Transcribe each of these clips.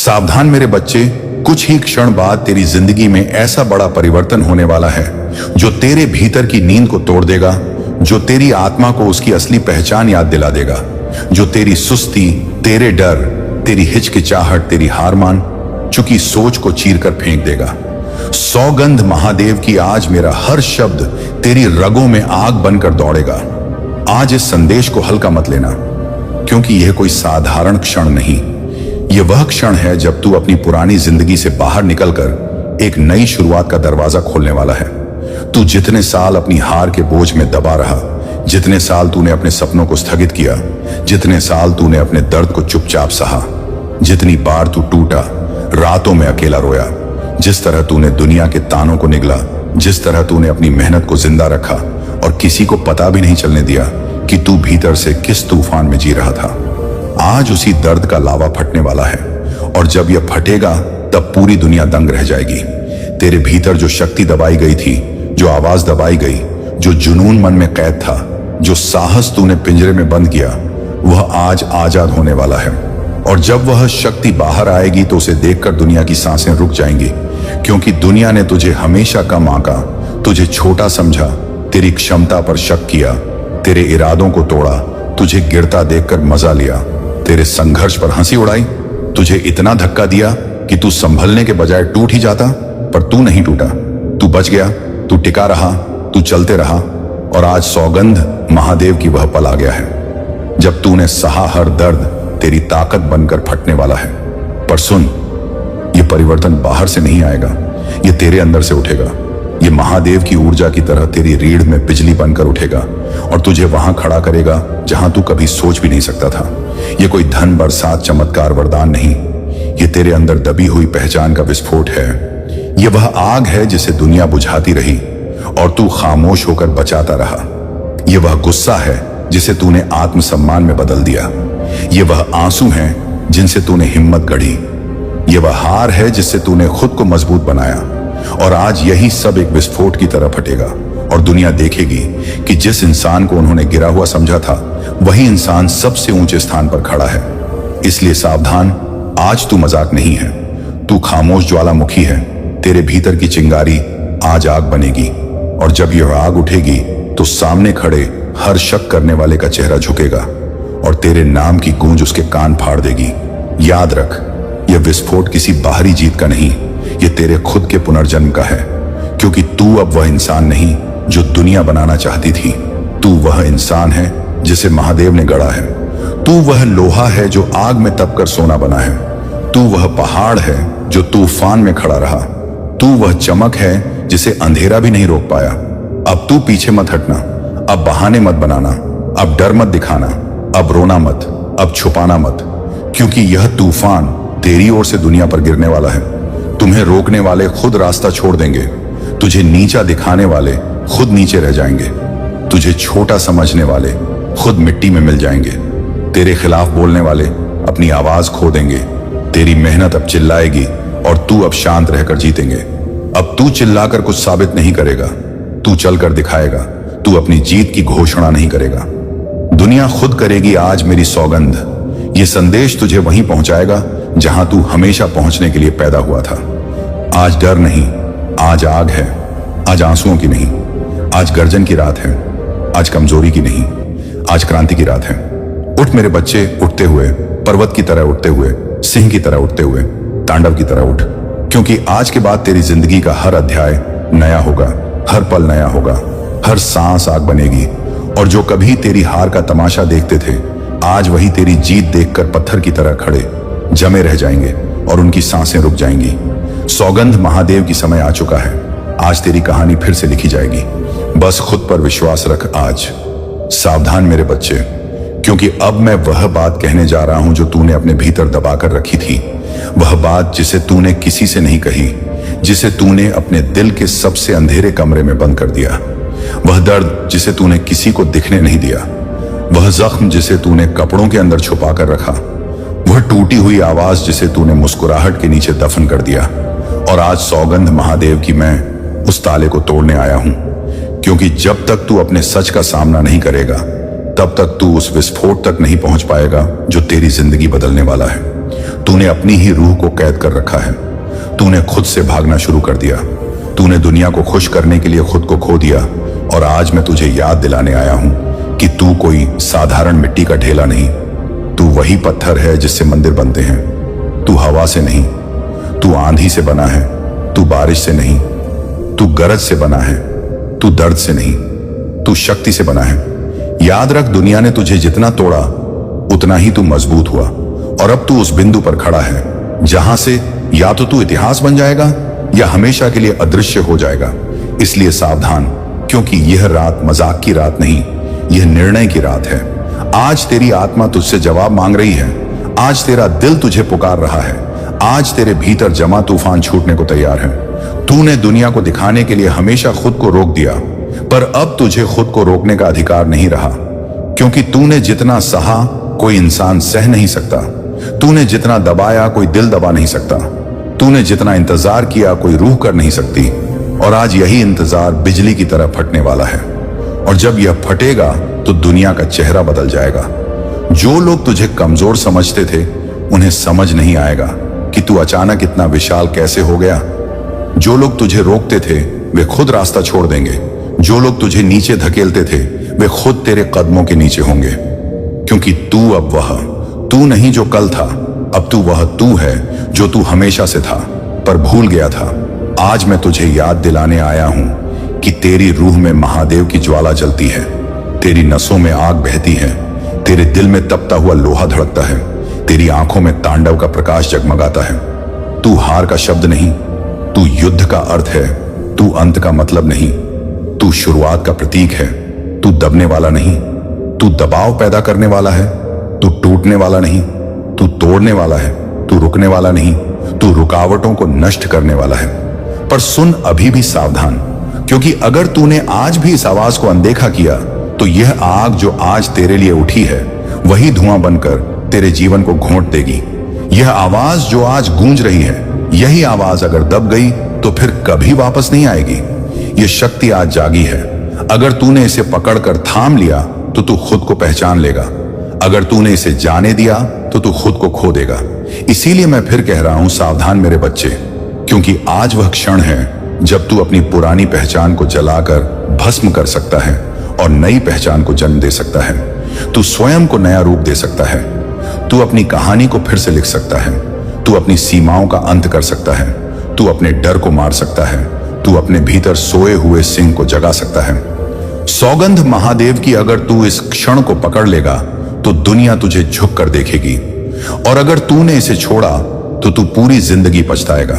सावधान मेरे बच्चे, कुछ ही क्षण बाद तेरी जिंदगी में ऐसा बड़ा परिवर्तन होने वाला है जो तेरे भीतर की नींद को तोड़ देगा, जो तेरी आत्मा को उसकी असली पहचान याद दिला देगा, जो तेरी सुस्ती, तेरे डर, तेरी हिचकिचाहट, तेरी हार मान चुकी सोच को चीरकर फेंक देगा। सौगंध महादेव की, आज मेरा हर शब्द तेरी रगों में आग बनकर दौड़ेगा। आज इस संदेश को हल्का मत लेना, क्योंकि यह कोई साधारण क्षण नहीं, यह वह क्षण है जब तू अपनी पुरानी जिंदगी से बाहर निकलकर एक नई शुरुआत का दरवाजा खोलने वाला है। तू जितने साल अपनी हार के बोझ में दबा रहा, जितने साल तूने अपने सपनों को स्थगित किया, जितने साल तूने अपने दर्द को चुपचाप सहा, जितनी बार तू टूटा, रातों में अकेला रोया, जिस तरह तूने दुनिया के तानों को निगला, जिस तरह तूने अपनी मेहनत को जिंदा रखा और किसी को पता भी नहीं चलने दिया कि तू भीतर से किस तूफान में जी रहा था, आज उसी दर्द का लावा फटने वाला है। और जब यह फटेगा तब पूरी दुनिया दंग रह जाएगी। तेरे भीतर जो शक्ति दबाई गई थी, जो आवाज दबाई गई, जो जुनून मन में कैद था, जो साहस तूने पिंजरे में बंद किया, वह आज आजाद होने वाला है। और जब वह शक्ति बाहर आएगी तो उसे देखकर दुनिया की सांसें रुक जाएंगी, क्योंकि दुनिया ने तुझे हमेशा कम आंका, तुझे छोटा समझा, तेरी क्षमता पर शक किया, तेरे इरादों को तोड़ा, तुझे गिरता देखकर मजा लिया, तेरे संघर्ष पर हंसी उड़ाई, तुझे इतना धक्का दिया कि तू संभलने के बजाय टूट ही जाता, पर तू नहीं टूटा, तू बच गया, तू टिका रहा, तू चलते रहा। और आज सौगंध महादेव की वह पल आ गया है जब तूने सहा हर दर्द तेरी ताकत बनकर फटने वाला है। पर सुन, यह परिवर्तन बाहर से नहीं आएगा, यह तेरे अंदर से उठेगा। यह महादेव की ऊर्जा की तरह तेरी रीढ़ में बिजली बनकर उठेगा और तुझे वहां खड़ा करेगा जहां तू कभी सोच भी नहीं सकता था। यह कोई धन, बरसात, चमत्कार, वरदान नहीं, यह तेरे अंदर दबी हुई पहचान का विस्फोट है। यह वह आग है जिसे दुनिया बुझाती रही और तू खामोश होकर बचाता रहा। यह वह गुस्सा है जिसे तूने आत्मसम्मान में बदल दिया। यह वह आंसू हैं जिनसे तूने हिम्मत गढ़ी। यह वह हार है जिससे तूने खुद को मजबूत बनाया। और आज यही सब एक विस्फोट की तरह फटेगा और दुनिया देखेगी कि जिस इंसान को उन्होंने गिरा हुआ समझा था, वही इंसान सबसे ऊंचे स्थान पर खड़ा है। इसलिए सावधान, आज तू मजाक नहीं है, तू खामोश ज्वालामुखी है। तेरे भीतर की चिंगारी आज आग बनेगी और जब यह आग उठेगी तो सामने खड़े हर शक करने वाले का चेहरा झुकेगा और तेरे नाम की गूंज उसके कान फाड़ देगी। याद रख, यह विस्फोट किसी बाहरी जीत का नहीं, यह तेरे खुद के पुनर्जन्म का है, क्योंकि तू अब वह इंसान नहीं जो दुनिया बनाना चाहती थी। तू वह इंसान है जिसे महादेव ने गढ़ा है। तू वह लोहा है जो आग में तपकर सोना बना है। तू वह पहाड़ है जो तूफान में खड़ा रहा। तू वह चमक है जिसे अंधेरा भी नहीं रोक पाया। अब तू पीछे मत हटना, अब बहाने मत बनाना, अब डर मत दिखाना, अब रोना मत, अब छुपाना मत, क्योंकि यह तूफान तेरी ओर से दुनिया पर गिरने वाला है। तुम्हें रोकने वाले खुद रास्ता छोड़ देंगे, तुझे नीचा दिखाने वाले खुद नीचे रह जाएंगे, तुझे छोटा समझने वाले खुद मिट्टी में मिल जाएंगे, तेरे खिलाफ बोलने वाले अपनी आवाज खो देंगे। तेरी मेहनत अब चिल्लाएगी और तू अब शांत रहकर जीतेंगे। अब तू चिल्लाकर कुछ साबित नहीं करेगा, तू चलकर दिखाएगा। तू अपनी जीत की घोषणा नहीं करेगा, दुनिया खुद करेगी। आज मेरी सौगंध, ये संदेश तुझे वहीं पहुंचाएगा जहां तू हमेशा पहुंचने के लिए पैदा हुआ था। आज डर नहीं, आज आग है। आज आंसुओं की नहीं, आज गर्जन की रात है। आज कमजोरी की नहीं, आज क्रांति की रात है। उठ मेरे बच्चे, उठते हुए, पर्वत की तरह उठते हुए, सिंह की तरह उठते हुए, तांडव की तरह उठ, क्योंकि आज के बाद तेरी जिंदगी का हर अध्याय नया होगा, हर पल नया होगा, हर सांस आग बनेगी। और जो कभी तेरी हार का तमाशा देखते थे, आज वही तेरी जीत देखकर पत्थर की तरह खड़े जमे रह जाएंगे और उनकी सांसें रुक जाएंगी। सौगंध महादेव की समय आ चुका है, आज तेरी कहानी फिर से लिखी जाएगी। बस खुद पर विश्वास रख आज। सावधान मेरे बच्चे, क्योंकि अब मैं वह बात कहने जा रहा हूं जो तूने अपने भीतर दबाकर रखी थी। वह बात जिसे तूने किसी से नहीं कही, जिसे तूने अपने दिल के सबसे अंधेरे कमरे में बंद कर दिया। वह दर्द जिसे तूने किसी को दिखने नहीं दिया। वह जख्म जिसे तूने कपड़ों के अंदर छुपा कर रखा। वह टूटी हुई आवाज जिसे तूने मुस्कुराहट के नीचे दफन कर दिया। और आज सौगंध महादेव की मैं उस ताले को तोड़ने आया हूं, क्योंकि जब तक तू अपने सच का सामना नहीं करेगा, तब तक तू उस विस्फोट तक नहीं पहुंच पाएगा जो तेरी जिंदगी बदलने वाला है। तूने अपनी ही रूह को कैद कर रखा है। तूने खुद से भागना शुरू कर दिया। तूने दुनिया को खुश करने के लिए खुद को खो दिया। और आज मैं तुझे याद दिलाने आया हूं कि तू कोई साधारण मिट्टी का ढेला नहीं। तू वही पत्थर है जिससे मंदिर बनते हैं। तू हवा से नहीं, तू आंधी से बना है। तू बारिश से नहीं, तू गरज से बना है। तू दर्द से नहीं, तू शक्ति से बना है। याद रख, दुनिया ने तुझे जितना तोड़ा उतना ही तू मजबूत हुआ। और अब तू उस बिंदु पर खड़ा है जहां से या तो तू इतिहास बन जाएगा या हमेशा के लिए अदृश्य हो जाएगा। इसलिए सावधान, क्योंकि यह रात मजाक की रात नहीं, यह निर्णय की रात है। आज तेरी आत्मा तुझसे जवाब मांग रही है। आज तेरा दिल तुझे पुकार रहा है। आज तेरे भीतर जमा तूफान छूटने को तैयार है। तूने दुनिया को दिखाने के लिए हमेशा खुद को रोक दिया, पर अब तुझे खुद को रोकने का अधिकार नहीं रहा, क्योंकि तूने जितना सहा कोई इंसान सह नहीं सकता। तूने जितना दबाया कोई दिल दबा नहीं सकता। तूने जितना इंतजार किया कोई रूह कर नहीं सकती। और आज यही इंतजार बिजली की तरह फटने वाला है। और जब यह फटेगा तो दुनिया का चेहरा बदल जाएगा। जो लोग तुझे कमजोर समझते थे उन्हें समझ नहीं आएगा कि तू अचानक इतना विशाल कैसे हो गया। जो लोग तुझे रोकते थे वे खुद रास्ता छोड़ देंगे। जो लोग तुझे नीचे धकेलते थे वे खुद तेरे कदमों के नीचे होंगे, क्योंकि तू अब वह तू नहीं जो कल था। अब तू वह तू है जो तू हमेशा से था पर भूल गया था। आज मैं तुझे याद दिलाने आया हूं कि तेरी रूह में महादेव की ज्वाला जलती है। तेरी नसों में आग बहती है। तेरे दिल में तपता हुआ लोहा धड़कता है। तेरी आंखों में तांडव का प्रकाश जगमगाता है। तू हार का शब्द नहीं, तू युद्ध का अर्थ है। तू अंत का मतलब नहीं, तू शुरुआत का प्रतीक है। तू दबने वाला नहीं, तू दबाव पैदा करने वाला है। तू टूटने वाला नहीं, तू तोड़ने वाला है। तू रुकने वाला नहीं, तू रुकावटों को नष्ट करने वाला है। पर सुन, अभी भी सावधान, क्योंकि अगर तूने आज भी इस आवाज को अनदेखा किया तो यह आग जो आज तेरे लिए उठी है वही धुआं बनकर तेरे जीवन को घोंट देगी। यह आवाज जो आज गूंज रही है, यही आवाज अगर दब गई तो फिर कभी वापस नहीं आएगी। यह शक्ति आज जागी है। अगर तूने इसे पकड़कर थाम लिया तो तू खुद को पहचान लेगा। अगर तूने इसे जाने दिया तो तू खुद को खो देगा। इसीलिए मैं फिर कह रहा हूं, सावधान मेरे बच्चे, क्योंकि आज वह क्षण है जब तू अपनी पुरानी पहचान को जलाकर भस्म कर सकता है और नई पहचान को जन्म दे सकता है। तू स्वयं को नया रूप दे सकता है। तू अपनी कहानी को फिर से लिख सकता है। तू अपनी सीमाओं का अंत कर सकता है। तू अपने डर को मार सकता है। तू अपने भीतर सोए हुए सिंह को जगा सकता है। सौगंध महादेव की, अगर तू इस क्षण को पकड़ लेगा तो दुनिया तुझे झुक कर देखेगी। और अगर तूने इसे छोड़ा तो तू पूरी जिंदगी पछताएगा,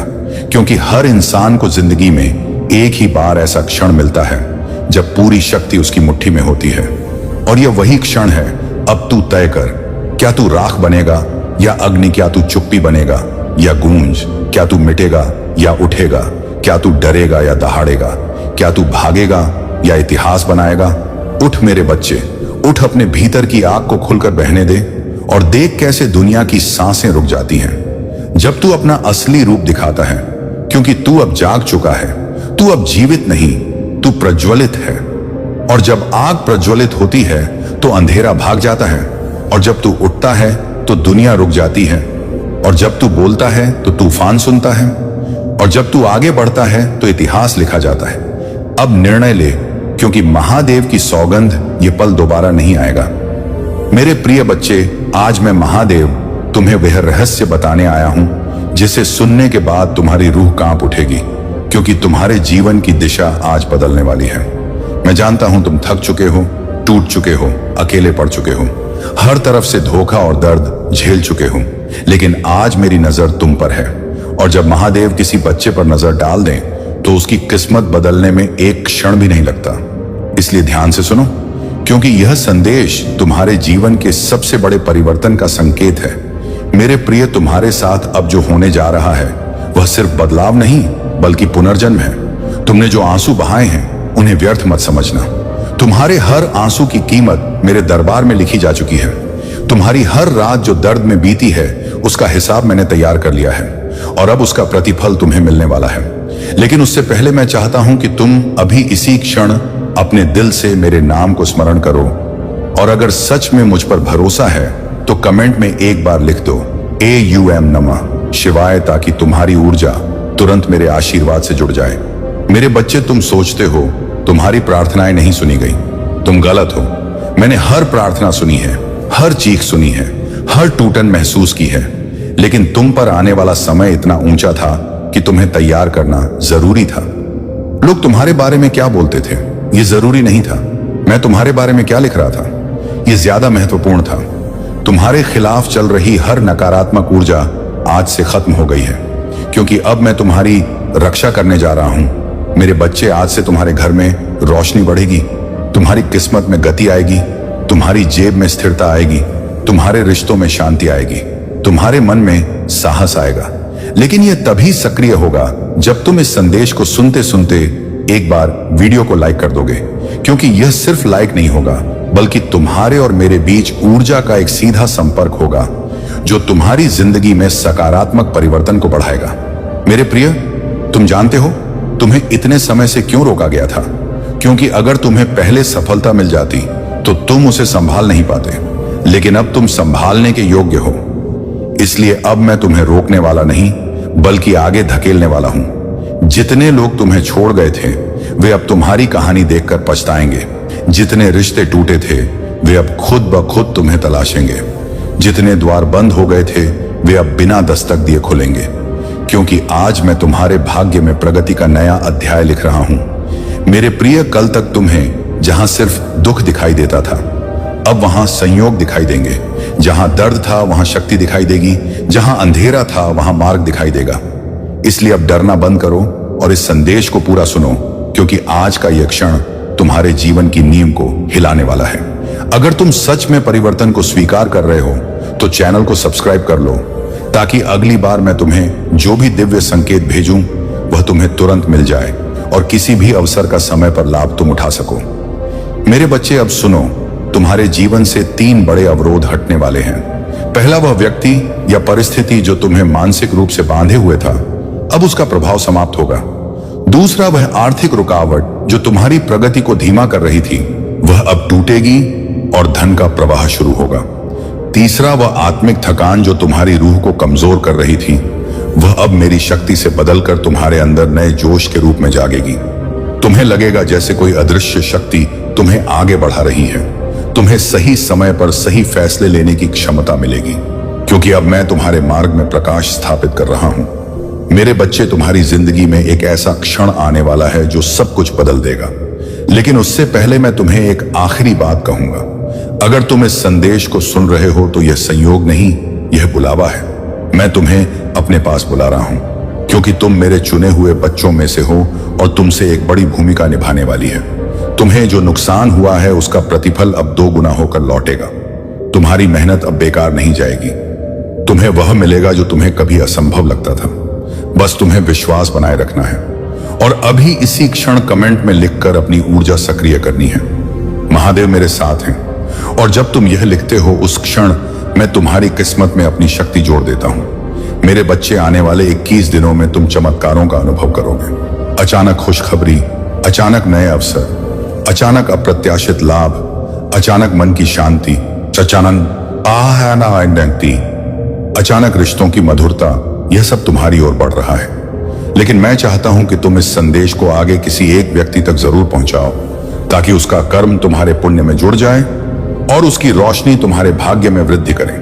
क्योंकि हर इंसान को जिंदगी में एक ही बार ऐसा क्षण मिलता है जब पूरी शक्ति उसकी मुट्ठी में होती है। और यह वही क्षण है। अब तू तय कर, क्या तू राख बनेगा या अग्नि? क्या तू चुप्पी बनेगा या गूंज? क्या तू मिटेगा या उठेगा? क्या तू डरेगा या दहाड़ेगा? क्या तू भागेगा या इतिहास बनाएगा? उठ मेरे बच्चे, उठ, अपने भीतर की आग को खुलकर बहने दे और देख कैसे दुनिया की सांसें रुक जाती हैं जब तू अपना असली रूप दिखाता है, क्योंकि तू अब जाग चुका है। तू अब जीवित नहीं, तू प्रज्वलित है। और जब आग प्रज्वलित होती है तो अंधेरा भाग जाता है। और जब तू उठता है तो दुनिया रुक जाती है। और जब तू बोलता है तो तूफान सुनता है। और जब तू आगे बढ़ता है तो इतिहास लिखा जाता है। अब निर्णय ले, क्योंकि महादेव की सौगंध ये पल दोबारा नहीं आएगा। मेरे प्रिय बच्चे, आज मैं महादेव तुम्हें वह रहस्य बताने आया हूं जिसे सुनने के बाद तुम्हारी रूह कांप उठेगी, क्योंकि तुम्हारे जीवन की दिशा आज बदलने वाली है। मैं जानता हूं तुम थक चुके हो, टूट चुके हो, अकेले पड़ चुके हो, हर तरफ से धोखा और दर्द झेल चुके हो, लेकिन आज मेरी नजर तुम पर है। और जब महादेव किसी बच्चे पर नजर डाल दें तो उसकी किस्मत बदलने में एक क्षण भी नहीं लगता। इसलिए ध्यान से सुनो, क्योंकि यह संदेश तुम्हारे जीवन के सबसे बड़े परिवर्तन का संकेत है। मेरे प्रिय, तुम्हारे साथ अब जो होने जा रहा है वह सिर्फ बदलाव नहीं बल्कि पुनर्जन्म है। तुमने जो आंसू बहाए हैं उन्हें व्यर्थ मत समझना। तुम्हारे हर आंसू की कीमत मेरे दरबार में लिखी जा चुकी है। तुम्हारी हर रात जो दर्द में बीती है उसका हिसाब मैंने तैयार कर लिया है और अब उसका प्रतिफल तुम्हें मिलने वाला है। लेकिन उससे पहले मैं चाहता हूं कि तुम अभी इसी क्षण अपने दिल से मेरे नाम को स्मरण करो। और अगर सच में मुझ पर भरोसा है तो कमेंट में एक बार लिख दो, AUM नमः शिवाय, ताकि तुम्हारी ऊर्जा तुरंत मेरे आशीर्वाद से जुड़ जाए। मेरे बच्चे, तुम सोचते हो तुम्हारी प्रार्थनाएं नहीं सुनी गई। तुम गलत हो। मैंने हर प्रार्थना सुनी है, हर चीख सुनी है, हर टूटन महसूस की है। लेकिन तुम पर आने वाला समय इतना ऊंचा था कि तुम्हें तैयार करना जरूरी था। लोग तुम्हारे बारे में क्या बोलते थे ये जरूरी नहीं था। मैं तुम्हारे बारे में क्या लिख रहा था ये ज्यादा महत्वपूर्ण था। तुम्हारे खिलाफ चल रही हर नकारात्मक ऊर्जा आज से खत्म हो गई है, क्योंकि अब मैं तुम्हारी रक्षा करने जा रहा हूं। मेरे बच्चे, आज से तुम्हारे घर में रोशनी बढ़ेगी, तुम्हारी किस्मत में गति आएगी, तुम्हारी जेब में स्थिरता आएगी, तुम्हारे रिश्तों में शांति आएगी, तुम्हारे मन में साहस आएगा। लेकिन यह तभी सक्रिय होगा जब तुम इस संदेश को सुनते सुनते एक बार वीडियो को लाइक कर दोगे, क्योंकि यह सिर्फ लाइक नहीं होगा, बल्कि तुम्हारे और मेरे बीच ऊर्जा का एक सीधा संपर्क होगा जो तुम्हारी जिंदगी में सकारात्मक परिवर्तन को बढ़ाएगा। मेरे प्रिय, तुम जानते हो तुम्हें इतने समय से क्यों रोका गया था? क्योंकि अगर तुम्हें पहले सफलता मिल जाती तो तुम उसे संभाल नहीं पाते, लेकिन अब तुम संभालने के योग्य हो। इसलिए अब मैं तुम्हें रोकने वाला नहीं, बल्कि आगे धकेलने वाला हूं। जितने लोग तुम्हें छोड़ गए थे वे अब तुम्हारी कहानी देखकर पछताएंगे। जितने रिश्ते टूटे थे वे अब खुद ब खुद तुम्हें तलाशेंगे। जितने द्वार बंद हो गए थे वे अब बिना दस्तक दिए खुलेंगे, क्योंकि आज मैं तुम्हारे भाग्य में प्रगति का नया अध्याय लिख रहा हूं। मेरे प्रिय, कल तक तुम्हें जहां सिर्फ दुख दिखाई देता था, अब वहां संयोग दिखाई देंगे। जहां दर्द था वहां शक्ति दिखाई देगी, जहां अंधेरा था वहां मार्ग दिखाई देगा। इसलिए अब डरना बंद करो और इस संदेश को पूरा सुनो, क्योंकि आज का यह क्षण तुम्हारे जीवन की नींव को हिलाने वाला है। अगर तुम सच में परिवर्तन को स्वीकार कर रहे हो तो चैनल को सब्सक्राइब कर लो, ताकि अगली बार मैं तुम्हें जो भी दिव्य संकेत भेजूं वह तुम्हें तुरंत मिल जाए और किसी भी अवसर का समय पर लाभ तुम उठा सको। मेरे बच्चे, अब सुनो, तुम्हारे जीवन से 3 बड़े अवरोध हटने वाले हैं। पहला वह व्यक्ति या परिस्थिति जो तुम्हें मानसिक रूप से बांधे हुए था, अब उसका प्रभाव समाप्त होगा। दूसरा वह आर्थिक रुकावट जो तुम्हारी प्रगति को धीमा कर रही थी, वह अब टूटेगी और धन का प्रवाह शुरू होगा। तीसरा वह आत्मिक थकान जो तुम्हारी रूह को कमजोर कर रही थी, वह अब मेरी शक्ति से बदलकर तुम्हारे अंदर नए जोश के रूप में जागेगी। तुम्हें लगेगा जैसे कोई अदृश्य शक्ति तुम्हें आगे बढ़ा रही है। तुम्हें सही समय पर सही फैसले लेने की क्षमता मिलेगी, क्योंकि अब मैं तुम्हारे मार्ग में प्रकाश स्थापित कर रहा हूं। मेरे बच्चे, तुम्हारी जिंदगी में एक ऐसा क्षण आने वाला है जो सब कुछ बदल देगा। लेकिन उससे पहले मैं तुम्हें एक आखिरी बात कहूंगा। अगर तुम इस संदेश को सुन रहे हो तो यह संयोग नहीं, यह बुलावा है। मैं तुम्हें अपने पास बुला रहा हूं, क्योंकि तुम मेरे चुने हुए बच्चों में से हो और तुमसे एक बड़ी भूमिका निभाने वाली है। तुम्हें जो नुकसान हुआ है उसका प्रतिफल अब 2 गुना होकर लौटेगा। तुम्हारी मेहनत अब बेकार नहीं जाएगी। तुम्हें वह मिलेगा जो तुम्हें कभी असंभव लगता था। बस तुम्हें विश्वास बनाए रखना है और अभी इसी क्षण कमेंट में लिखकर अपनी ऊर्जा सक्रिय करनी है। महादेव मेरे साथ हैं, और जब तुम यह लिखते हो उस क्षण मैं तुम्हारी किस्मत में अपनी शक्ति जोड़ देता हूं। मेरे बच्चे, आने वाले 21 दिनों में तुम चमत्कारों का अनुभव करोगे। अचानक खुशखबरी, अचानक नए अवसर, अचानक अप्रत्याशित लाभ, अचानक मन की शांति, अचानक रिश्तों की मधुरता, यह सब तुम्हारी ओर बढ़ रहा है। लेकिन मैं चाहता हूं कि तुम इस संदेश को आगे किसी एक व्यक्ति तक जरूर पहुंचाओ, ताकि उसका कर्म तुम्हारे पुण्य में जुड़ जाए और उसकी रोशनी तुम्हारे भाग्य में वृद्धि करे।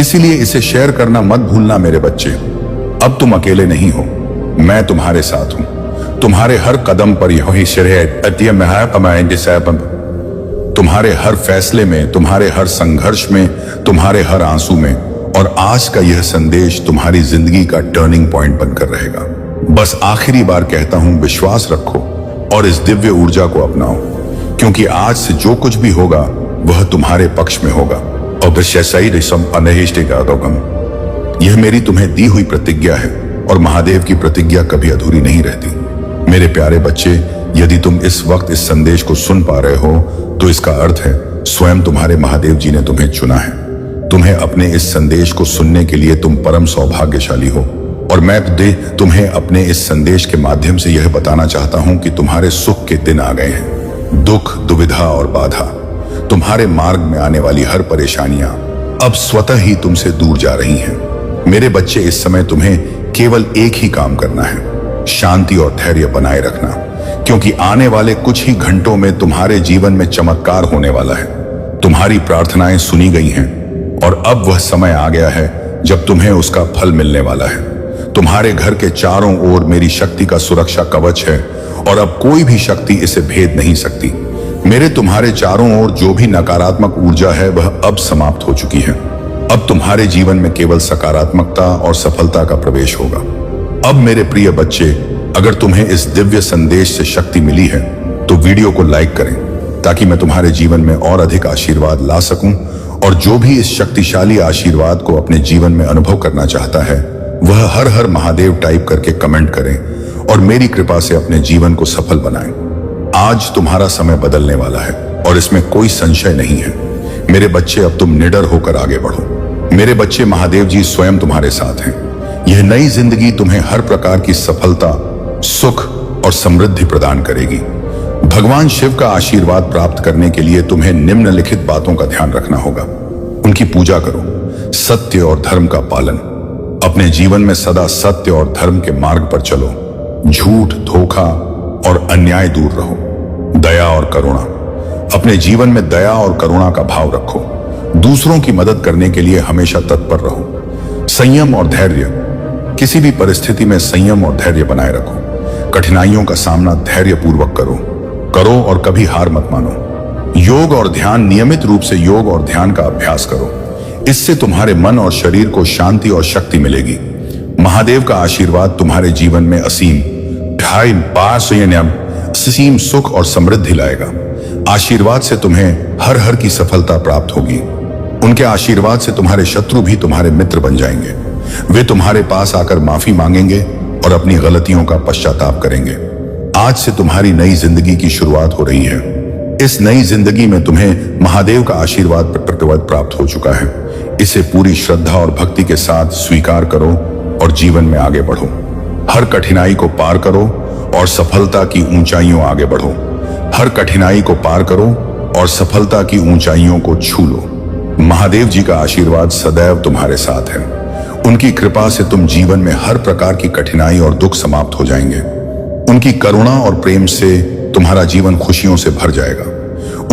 इसीलिए इसे शेयर करना मत भूलना मेरे बच्चे। अब तुम अकेले नहीं हो, मैं तुम्हारे साथ हूं। तुम्हारे हर कदम पर यही तुम्हारे हर फैसले में, तुम्हारे हर संघर्ष में, तुम्हारे हर आंसू में। और आज का यह संदेश तुम्हारी जिंदगी का टर्निंग पॉइंट बनकर रहेगा। बस आखिरी बार कहता हूं, विश्वास रखो और इस दिव्य ऊर्जा को अपनाओ, क्योंकि आज से जो कुछ भी होगा वह तुम्हारे पक्ष में होगा। और यह मेरी तुम्हें दी हुई प्रतिज्ञा है, और महादेव की प्रतिज्ञा कभी अधूरी नहीं रहती। मेरे प्यारे बच्चे, यदि तुम इस वक्त इस संदेश को सुन पा रहे हो तो इसका अर्थ है स्वयं तुम्हारे महादेव जी ने तुम्हें चुना है। तुम्हें अपने इस संदेश को सुनने के लिए तुम परम सौभाग्यशाली हो। और मैं तुम्हें अपने इस संदेश के माध्यम से यह बताना चाहता हूं कि तुम्हारे सुख के दिन आ गए हैं। दुख, दुविधा और बाधा, तुम्हारे मार्ग में आने वाली हर परेशानियां अब स्वतः ही तुमसे दूर जा रही हैं। मेरे बच्चे, इस समय तुम्हें केवल एक ही काम करना है, शांति और धैर्य बनाए रखना, क्योंकि आने वाले कुछ ही घंटों में तुम्हारे जीवन में चमत्कार होने वाला है। तुम्हारी प्रार्थनाएं सुनी गई हैं और अब वह समय आ गया है जब तुम्हें उसका फल मिलने वाला है। तुम्हारे घर के चारों ओर मेरी शक्ति का सुरक्षा कवच है और अब कोई भी शक्ति इसे भेद नहीं सकती। मेरे तुम्हारे चारों ओर जो भी नकारात्मक ऊर्जा है वह अब समाप्त हो चुकी है। अब तुम्हारे जीवन में केवल सकारात्मकता और सफलता का प्रवेश होगा। अब मेरे प्रिय बच्चे, अगर तुम्हें इस दिव्य संदेश से शक्ति मिली है तो वीडियो को लाइक करें ताकि मैं तुम्हारे जीवन में और अधिक आशीर्वाद ला सकूं, और जो भी इस शक्तिशाली आशीर्वाद को अपने जीवन में अनुभव करना चाहता है वह हर हर महादेव टाइप करके कमेंट करें और मेरी कृपा से अपने जीवन को सफल बनाएं। आज तुम्हारा समय बदलने वाला है और इसमें कोई संशय नहीं है। मेरे बच्चे, अब तुम निडर होकर आगे बढ़ो। मेरे बच्चे, महादेव जी स्वयं तुम्हारे साथ हैं। यह नई जिंदगी तुम्हें हर प्रकार की सफलता, सुख और समृद्धि प्रदान करेगी। भगवान शिव का आशीर्वाद प्राप्त करने के लिए तुम्हें निम्नलिखित बातों का ध्यान रखना होगा। उनकी पूजा करो, सत्य और धर्म का पालन, अपने जीवन में सदा सत्य और धर्म के मार्ग पर चलो, झूठ, धोखा और अन्याय दूर रहो, दया और करुणा, अपने जीवन में दया और करुणा का भाव रखो, दूसरों की मदद करने के लिए हमेशा तत्पर रहो, संयम और धैर्य, किसी भी परिस्थिति में संयम और धैर्य बनाए रखो, कठिनाइयों का सामना धैर्यपूर्वक करो और कभी हार मत मानो। योग और ध्यान, नियमित रूप से योग और ध्यान का अभ्यास करो, इससे तुम्हारे मन और शरीर को शांति और शक्ति मिलेगी। महादेव का आशीर्वाद तुम्हारे जीवन में असीम सुख और समृद्धि लाएगा। आशीर्वाद से तुम्हें हर हर की सफलता प्राप्त होगी। उनके आशीर्वाद से तुम्हारे शत्रु भी तुम्हारे मित्र बन जाएंगे। वे तुम्हारे पास आकर माफी मांगेंगे और अपनी गलतियों का पश्चाताप करेंगे। आज से तुम्हारी नई जिंदगी की शुरुआत हो रही है। इस नई जिंदगी में तुम्हें महादेव का आशीर्वाद प्रतिवत प्राप्त हो चुका है। इसे पूरी श्रद्धा और भक्ति के साथ स्वीकार करो और जीवन में आगे बढ़ो। हर कठिनाई को पार करो और सफलता की ऊंचाइयों आगे बढ़ो। हर कठिनाई को पार करो और सफलता की ऊंचाइयों को छू लो। महादेव जी का आशीर्वाद सदैव तुम्हारे साथ है। उनकी कृपा से तुम जीवन में हर प्रकार की कठिनाई और दुख समाप्त हो जाएंगे। उनकी करुणा और प्रेम से तुम्हारा जीवन खुशियों से भर जाएगा।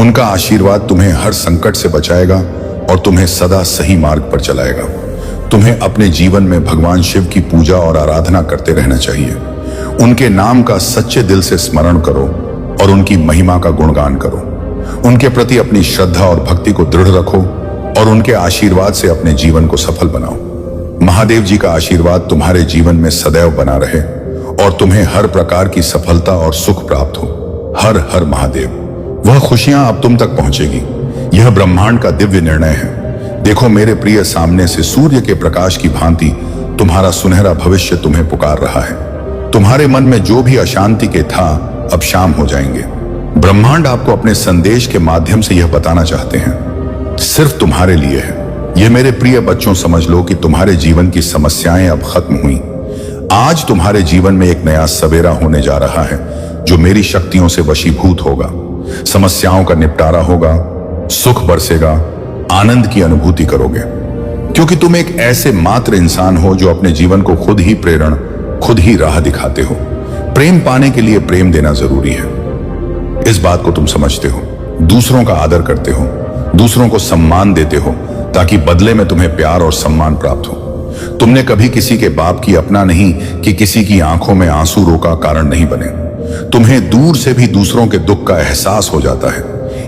उनका आशीर्वाद तुम्हें हर संकट से बचाएगा और तुम्हें सदा सही मार्ग पर चलाएगा। तुम्हें अपने जीवन में भगवान शिव की पूजा और आराधना करते रहना चाहिए। उनके नाम का सच्चे दिल से स्मरण करो और उनकी महिमा का गुणगान करो। उनके प्रति अपनी श्रद्धा और भक्ति को दृढ़ रखो और उनके आशीर्वाद से अपने जीवन को सफल बनाओ। महादेव जी का आशीर्वाद तुम्हारे जीवन में सदैव बना रहे और तुम्हें हर प्रकार की सफलता और सुख प्राप्त हो। हर हर महादेव। वह खुशियां अब तुम तक पहुंचेगी। यह ब्रह्मांड का दिव्य निर्णय है। देखो मेरे प्रिय, सामने से सूर्य के प्रकाश की भांति तुम्हारा सुनहरा भविष्य तुम्हें पुकार रहा है। तुम्हारे मन में जो भी अशांति के था अब शाम हो जाएंगे। ब्रह्मांड आपको अपने संदेश के माध्यम से यह बताना चाहते हैं, सिर्फ तुम्हारे लिए है। यह मेरे प्रिय बच्चों, समझ लो कि तुम्हारे जीवन की समस्याएं अब खत्म हुई। आज तुम्हारे जीवन में एक नया सवेरा होने जा रहा है जो मेरी शक्तियों से वशीभूत होगा। समस्याओं का निपटारा होगा, सुख बरसेगा, आनंद की अनुभूति करोगे, क्योंकि तुम एक ऐसे मात्र इंसान हो जो अपने जीवन को खुद ही प्रेरण, खुद ही राह दिखाते हो। प्रेम पाने के लिए प्रेम देना जरूरी है, इस बात को तुम समझते हो। दूसरों का आदर करते हो, दूसरों को सम्मान देते हो ताकि बदले में तुम्हें प्यार और सम्मान प्राप्त हो। तुमने कभी किसी के बाप की अपना नहीं कि किसी की आंखों में आंसू रोका कारण नहीं बने। तुम्हें दूर से भी दूसरों के दुख का एहसास हो जाता है,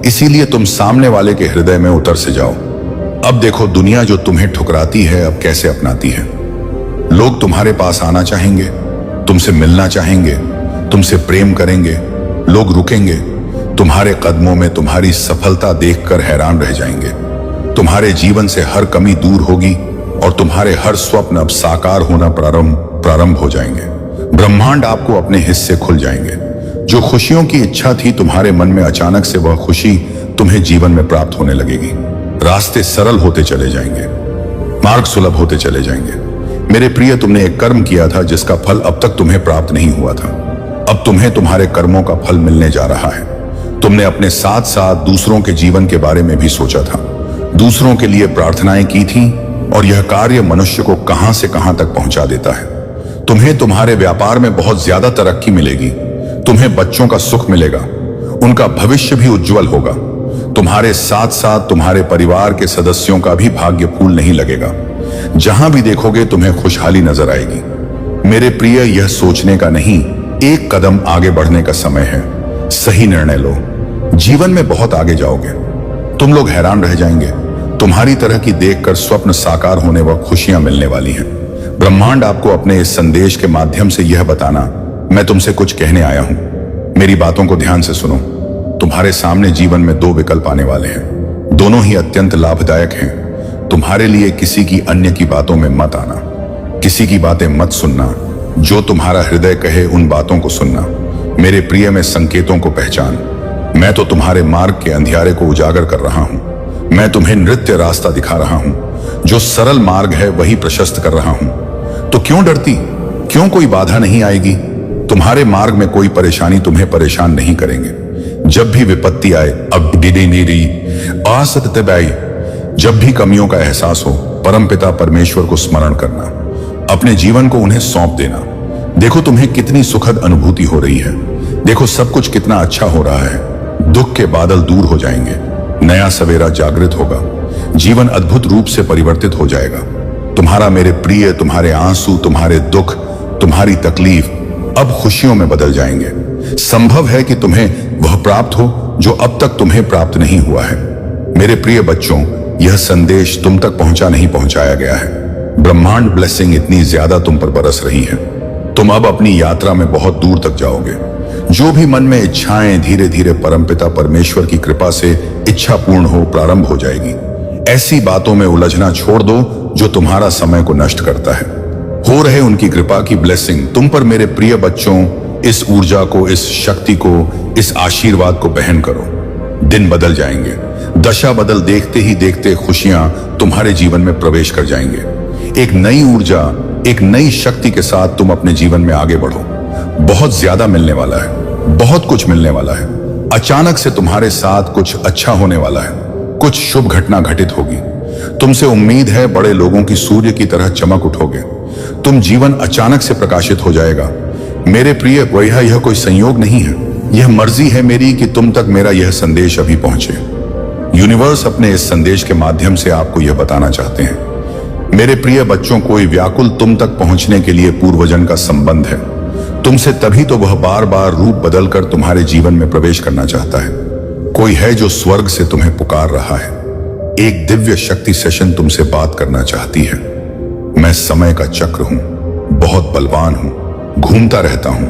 इसीलिए तुम सामने वाले के हृदय में उतर से जाओ। अब देखो दुनिया जो तुम्हें ठुकराती है अब कैसे अपनाती है। लोग तुम्हारे पास आना चाहेंगे, तुमसे मिलना चाहेंगे, तुमसे प्रेम करेंगे। लोग रुकेंगे, तुम्हारे कदमों में तुम्हारी सफलता देखकर हैरान रह जाएंगे। तुम्हारे जीवन से हर कमी दूर होगी और तुम्हारे हर स्वप्न अब साकार होना प्रारंभ हो जाएंगे। ब्रह्मांड आपको अपने हिस्से खुल जाएंगे। जो खुशियों की इच्छा थी तुम्हारे मन में, अचानक से वह खुशी तुम्हें जीवन में प्राप्त होने लगेगी। रास्ते सरल होते चले जाएंगे, मार्ग सुलभ होते चले जाएंगे। मेरे प्रिय, तुमने एक कर्म किया था जिसका फल अब तक तुम्हें प्राप्त नहीं हुआ था। अब तुम्हें तुम्हारे कर्मों का फल मिलने जा रहा है। तुमने अपने साथ साथ दूसरों के जीवन के बारे में भी सोचा था, दूसरों के लिए प्रार्थनाएं की थी और यह कार्य मनुष्य को कहां से कहां तक पहुंचा देता है। तुम्हें तुम्हारे व्यापार में बहुत ज्यादा तरक्की मिलेगी। तुम्हें बच्चों का सुख मिलेगा, उनका भविष्य भी उज्जवल होगा। तुम्हारे साथ साथ तुम्हारे परिवार के सदस्यों का भी भाग्य फूल नहीं लगेगा। जहां भी देखोगे तुम्हें खुशहाली नजर आएगी। मेरे प्रिय, यह सोचने का नहीं, एक कदम आगे बढ़ने का समय है। सही निर्णय लो, जीवन में बहुत आगे जाओगे। तुम लोग हैरान रह जाएंगे। तुम्हारी तरह की देखकर स्वप्न साकार होने व खुशियां मिलने वाली हैं। ब्रह्मांड आपको अपने इस संदेश के माध्यम से यह बताना मैं तुमसे कुछ कहने आया हूं। मेरी बातों को ध्यान से सुनो। तुम्हारे सामने जीवन में दो विकल्प आने वाले हैं, दोनों ही अत्यंत लाभदायक हैं। तुम्हारे लिए किसी की अन्य की बातों में मत आना, किसी की बातें मत सुनना। जो तुम्हारा हृदय कहे उन बातों को सुनना। मेरे प्रिय में संकेतों को पहचान। मैं तो तुम्हारे मार्ग के अंधियारे को उजागर कर रहा हूं। मैं तुम्हें नृत्य रास्ता दिखा रहा हूं। जो सरल मार्ग है वही प्रशस्त कर रहा हूं। तो क्यों डरती? क्यों कोई बाधा नहीं आएगी? तुम्हारे मार्ग में कोई परेशानी तुम्हें परेशान नहीं करेंगे। जब भी विपत्ति आए, अब नीरी असतबाई, जब भी कमियों का एहसास हो, परमपिता परमेश्वर को स्मरण करना, अपने जीवन को उन्हें सौंप देना। देखो तुम्हें कितनी सुखद अनुभूति हो रही है। देखो सब कुछ कितना अच्छा हो रहा है। दुख के बादल दूर हो जाएंगे, नया सवेरा जागृत होगा, जीवन अद्भुत रूप से परिवर्तित हो जाएगा। तुम्हारा मेरे प्रिय, तुम्हारे आंसू, तुम्हारे दुख, तुम्हारी तकलीफ अब खुशियों में बदल जाएंगे। संभव है कि तुम्हें वह प्राप्त हो जो अब तक तुम्हें प्राप्त नहीं हुआ है। मेरे प्रिय बच्चों, यह संदेश तुम तक नहीं पहुंचाया गया है। ब्रह्मांड ब्लेसिंग इतनी ज्यादा तुम पर बरस रही है। तुम अब अपनी यात्रा में बहुत दूर तक जाओगे। जो भी मन में इच्छाएं धीरे धीरे परमपिता परमेश्वर की कृपा से इच्छा पूर्ण हो प्रारंभ हो जाएगी। ऐसी बातों में उलझना छोड़ दो जो तुम्हारा समय को नष्ट करता है। हो रहे उनकी कृपा की ब्लेसिंग तुम पर मेरे प्रिय बच्चों। इस ऊर्जा को, इस शक्ति को, इस आशीर्वाद को बहन करो। दिन बदल जाएंगे, दशा बदल देखते ही देखते खुशियां तुम्हारे जीवन में प्रवेश कर जाएंगे। एक नई ऊर्जा, एक नई शक्ति के साथ तुम अपने जीवन में आगे बढ़ो। बहुत ज्यादा मिलने वाला है, बहुत कुछ मिलने वाला है। अचानक से तुम्हारे साथ कुछ अच्छा होने वाला है, कुछ शुभ घटना घटित होगी। तुमसे उम्मीद है बड़े लोगों की सूर्य की तरह चमक उठोगे। तुम जीवन अचानक से प्रकाशित हो जाएगा। मेरे प्रिय, यह कोई संयोग नहीं है, यह मर्जी है मेरी कि तुम तक मेरा यह संदेश अभी पहुंचे। यूनिवर्स अपने इस संदेश के माध्यम से आपको यह बताना चाहते हैं। मेरे प्रिय बच्चों, कोई व्याकुल तुम तक पहुंचने के लिए पूर्वजन का संबंध है तुमसे, तभी तो वह बार बार रूप बदलकर तुम्हारे जीवन में प्रवेश करना चाहता है। कोई है जो स्वर्ग से तुम्हें पुकार रहा है। एक दिव्य शक्ति सेशन तुमसे बात करना चाहती है। मैं समय का चक्र हूं, बहुत बलवान हूं, घूमता रहता हूं,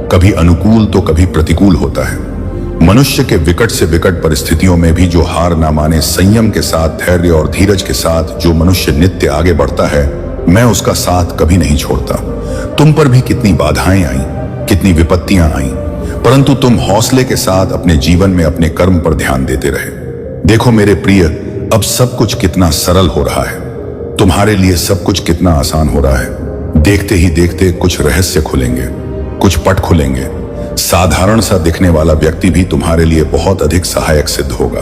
कभी अनुकूल तो कभी प्रतिकूल होता है। मनुष्य के विकट से विकट परिस्थितियों में भी जो हार ना माने, संयम के साथ, धैर्य और धीरज के साथ जो मनुष्य नित्य आगे बढ़ता है, मैं उसका साथ कभी नहीं छोड़ता। तुम पर भी कितनी बाधाएं आई, कितनी विपत्तियां आई, परंतु तुम हौसले के साथ अपने जीवन में अपने कर्म पर ध्यान देते रहे। देखो मेरे प्रिय, अब सब कुछ कितना सरल हो रहा है। तुम्हारे लिए सब कुछ कितना आसान हो रहा है। देखते ही देखते कुछ रहस्य खुलेंगे, कुछ पट खुलेंगे। साधारण सा दिखने वाला व्यक्ति भी तुम्हारे लिए बहुत अधिक सहायक सिद्ध होगा।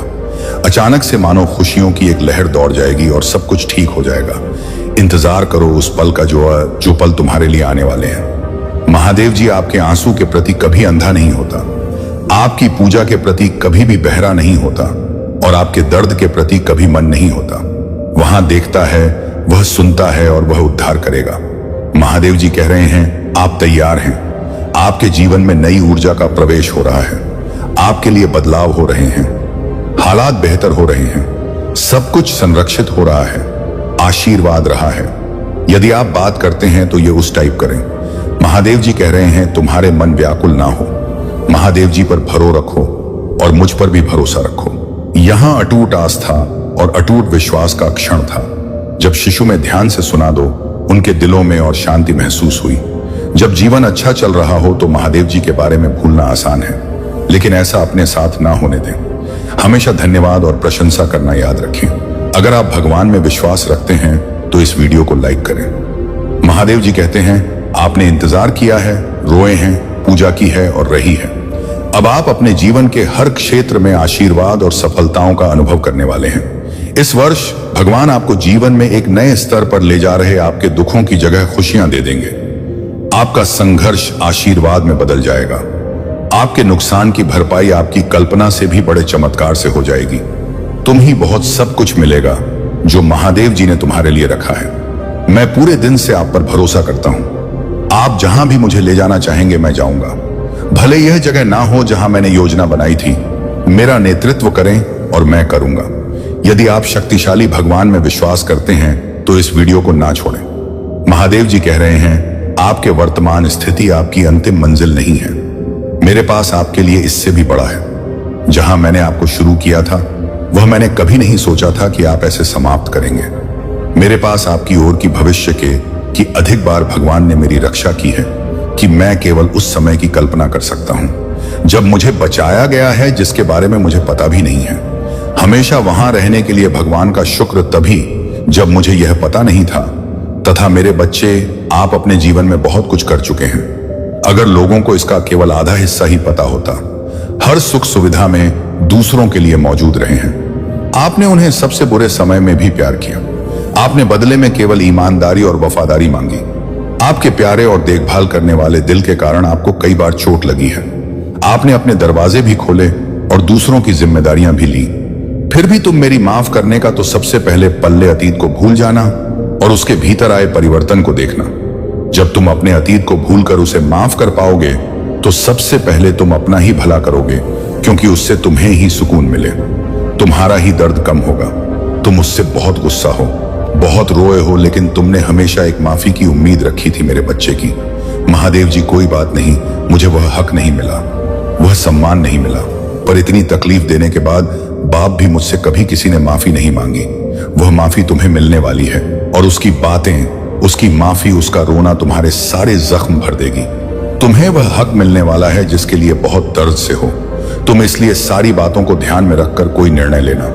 अचानक से मानो खुशियों की एक लहर दौड़ जाएगी और सब कुछ ठीक हो जाएगा। इंतजार करो उस पल का जो पल तुम्हारे लिए आने वाले हैं। महादेव जी आपके आंसू के प्रति कभी अंधा नहीं होता, आपकी पूजा के प्रति कभी भी बहरा नहीं होता और आपके दर्द के प्रति कभी मन नहीं होता। वहां देखता है, वह सुनता है और वह उद्धार करेगा। महादेव जी कह रहे हैं, आप तैयार हैं। आपके जीवन में नई ऊर्जा का प्रवेश हो रहा है। आपके लिए बदलाव हो रहे हैं, हालात बेहतर हो रहे हैं, सब कुछ संरक्षित हो रहा है, आशीर्वाद रहा है। यदि आप बात करते हैं तो ये उस टाइप करें। महादेव जी कह रहे हैं, तुम्हारे मन व्याकुल ना हो। महादेव जी पर भरोसा रखो और मुझ पर भी भरोसा रखो। यहां अटूट आस्था और अटूट विश्वास का क्षण था। जब शिशु में ध्यान से सुना दो, उनके दिलों में और शांति महसूस हुई। जब जीवन अच्छा चल रहा हो तो महादेव जी के बारे में भूलना आसान है, लेकिन ऐसा अपने साथ ना होने दें। हमेशा धन्यवाद और प्रशंसा करना याद रखें। अगर आप भगवान में विश्वास रखते हैं तो इस वीडियो को लाइक करें। महादेव जी कहते हैं, आपने इंतजार किया है, रोए हैं, पूजा की है और रही है। अब आप अपने जीवन के हर क्षेत्र में आशीर्वाद और सफलताओं का अनुभव करने वाले हैं। इस वर्ष भगवान आपको जीवन में एक नए स्तर पर ले जा रहे आपके दुखों की जगह खुशियां दे देंगे। आपका संघर्ष आशीर्वाद में बदल जाएगा। आपके नुकसान की भरपाई आपकी कल्पना से भी बड़े चमत्कार से हो जाएगी। तुम ही बहुत सब कुछ मिलेगा जो महादेव जी ने तुम्हारे लिए रखा है। मैं पूरे दिन से आप पर भरोसा करता हूं। आप जहां भी मुझे ले जाना चाहेंगे मैं जाऊंगा, भले यह जगह ना हो जहां मैंने योजना बनाई थी। मेरा नेतृत्व करें और मैं करूंगा। यदि आप शक्तिशाली भगवान में विश्वास करते हैं तो इस वीडियो को ना छोड़ें। महादेव जी कह रहे हैं, आपके वर्तमान स्थिति आपकी अंतिम मंजिल नहीं है। मेरे पास आपके लिए इससे भी बड़ा है। जहां मैंने आपको शुरू किया था वह मैंने कभी नहीं सोचा था कि आप ऐसे समाप्त करेंगे। मेरे पास आपकी ओर की भविष्य की अधिक बार भगवान ने मेरी रक्षा की है कि मैं केवल उस समय की कल्पना कर सकता हूं जब मुझे बचाया गया है, जिसके बारे में मुझे पता भी नहीं है। हमेशा वहां रहने के लिए भगवान का शुक्र तभी जब मुझे यह पता नहीं था। तथा मेरे बच्चे, आप अपने जीवन में बहुत कुछ कर चुके हैं। अगर लोगों को इसका केवल आधा हिस्सा ही पता होता, हर सुख सुविधा में दूसरों के लिए मौजूद रहे हैं। आपने उन्हें सबसे बुरे समय में भी प्यार किया। आपने बदले में केवल ईमानदारी और वफादारी मांगी। आपके प्यारे और देखभाल करने वाले दिल के कारण आपको कई बार चोट लगी है। आपने अपने दरवाजे भी खोले और दूसरों की जिम्मेदारियां भी ली। फिर भी तुम मेरी माफ करने का तो सबसे पहले पल्ले अतीत को भूल जाना और उसके भीतर आए परिवर्तन को देखना। जब तुम अपने अतीत को भूलकर उसे माफ कर पाओगे तो सबसे पहले तुम अपना ही भला करोगे, क्योंकि उससे तुम्हें ही सुकून मिले। तुम्हारा ही दर्द कम होगा। तुम उससे बहुत गुस्सा हो, बहुत रोए हो, लेकिन तुमने हमेशा एक माफी की उम्मीद रखी थी मेरे बच्चे की। महादेव जी, कोई बात नहीं, मुझे वह हक नहीं मिला, वह सम्मान नहीं मिला, पर इतनी तकलीफ देने के बाद बाप भी मुझसे कभी किसी ने माफी नहीं मांगी। वह माफी तुम्हें मिलने वाली है और उसकी बातें, उसकी माफी, उसका रोना तुम्हारे सारे जख्म भर देगी। तुम्हें वह हक मिलने वाला है जिसके लिए बहुत दर्द से हो। तुम इसलिए सारी बातों को ध्यान में रखकर कोई निर्णय लेना।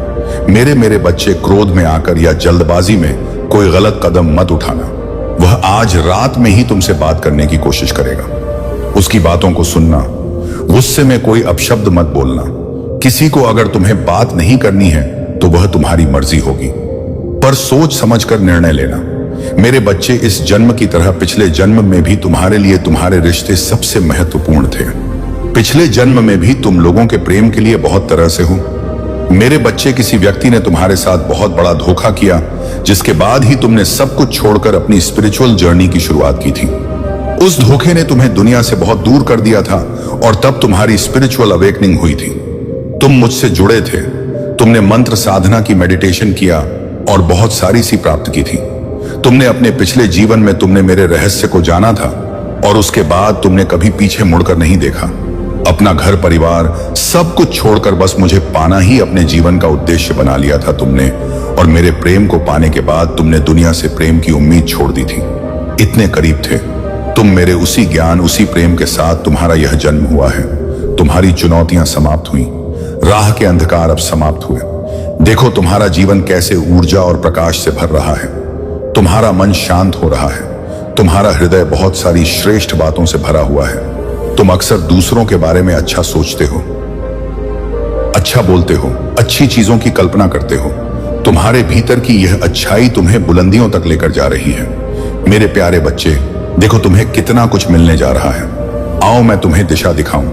मेरे बच्चे, क्रोध में आकर या जल्दबाजी में कोई गलत कदम मत उठाना। वह आज रात में ही तुमसे बात करने की कोशिश करेगा। उसकी बातों को सुनना, गुस्से में कोई अपशब्द मत बोलना। किसी को अगर तुम्हें बात नहीं करनी है तो वह तुम्हारी मर्जी होगी, पर सोच समझकर निर्णय लेना। मेरे बच्चे, इस जन्म की तरह पिछले जन्म में भी तुम्हारे लिए तुम्हारे रिश्ते सबसे महत्वपूर्ण थे। पिछले जन्म में भी तुम लोगों के प्रेम के लिए बहुत तरह से हो। मेरे बच्चे, किसी व्यक्ति ने तुम्हारे साथ बहुत बड़ा धोखा किया, जिसके बाद ही तुमने सब कुछ छोड़कर अपनी स्पिरिचुअल जर्नी की शुरुआत की थी। उस धोखे ने तुम्हें दुनिया से बहुत दूर कर दिया था और तब तुम्हारी स्पिरिचुअल अवेकनिंग हुई थी। तुम मुझसे जुड़े थे। तुमने मंत्र साधना की, मेडिटेशन किया और बहुत सारी सी प्राप्त की थी। तुमने अपने पिछले जीवन में तुमने मेरे रहस्य को जाना था और उसके बाद तुमने कभी पीछे मुड़कर नहीं देखा। अपना घर परिवार सब कुछ छोड़कर बस मुझे पाना ही अपने जीवन का उद्देश्य बना लिया था तुमने। और मेरे प्रेम को पाने के बाद तुमने दुनिया से प्रेम की उम्मीद छोड़ दी थी। इतने करीब थे तुम मेरे। उसी ज्ञान, उसी प्रेम के साथ तुम्हारा यह जन्म हुआ है। तुम्हारी चुनौतियां समाप्त हुई, राह के अंधकार अब समाप्त हुए। देखो तुम्हारा जीवन कैसे ऊर्जा और प्रकाश से भर रहा है। तुम्हारा मन शांत हो रहा है। तुम्हारा हृदय बहुत सारी श्रेष्ठ बातों से भरा हुआ है। तुम अक्सर दूसरों के बारे में अच्छा सोचते हो, अच्छा बोलते हो, अच्छी चीजों की कल्पना करते हो। तुम्हारे भीतर की यह अच्छाई तुम्हें बुलंदियों तक लेकर जा रही है। मेरे प्यारे बच्चे, देखो तुम्हें कितना कुछ मिलने जा रहा है। आओ मैं तुम्हें दिशा दिखाऊं।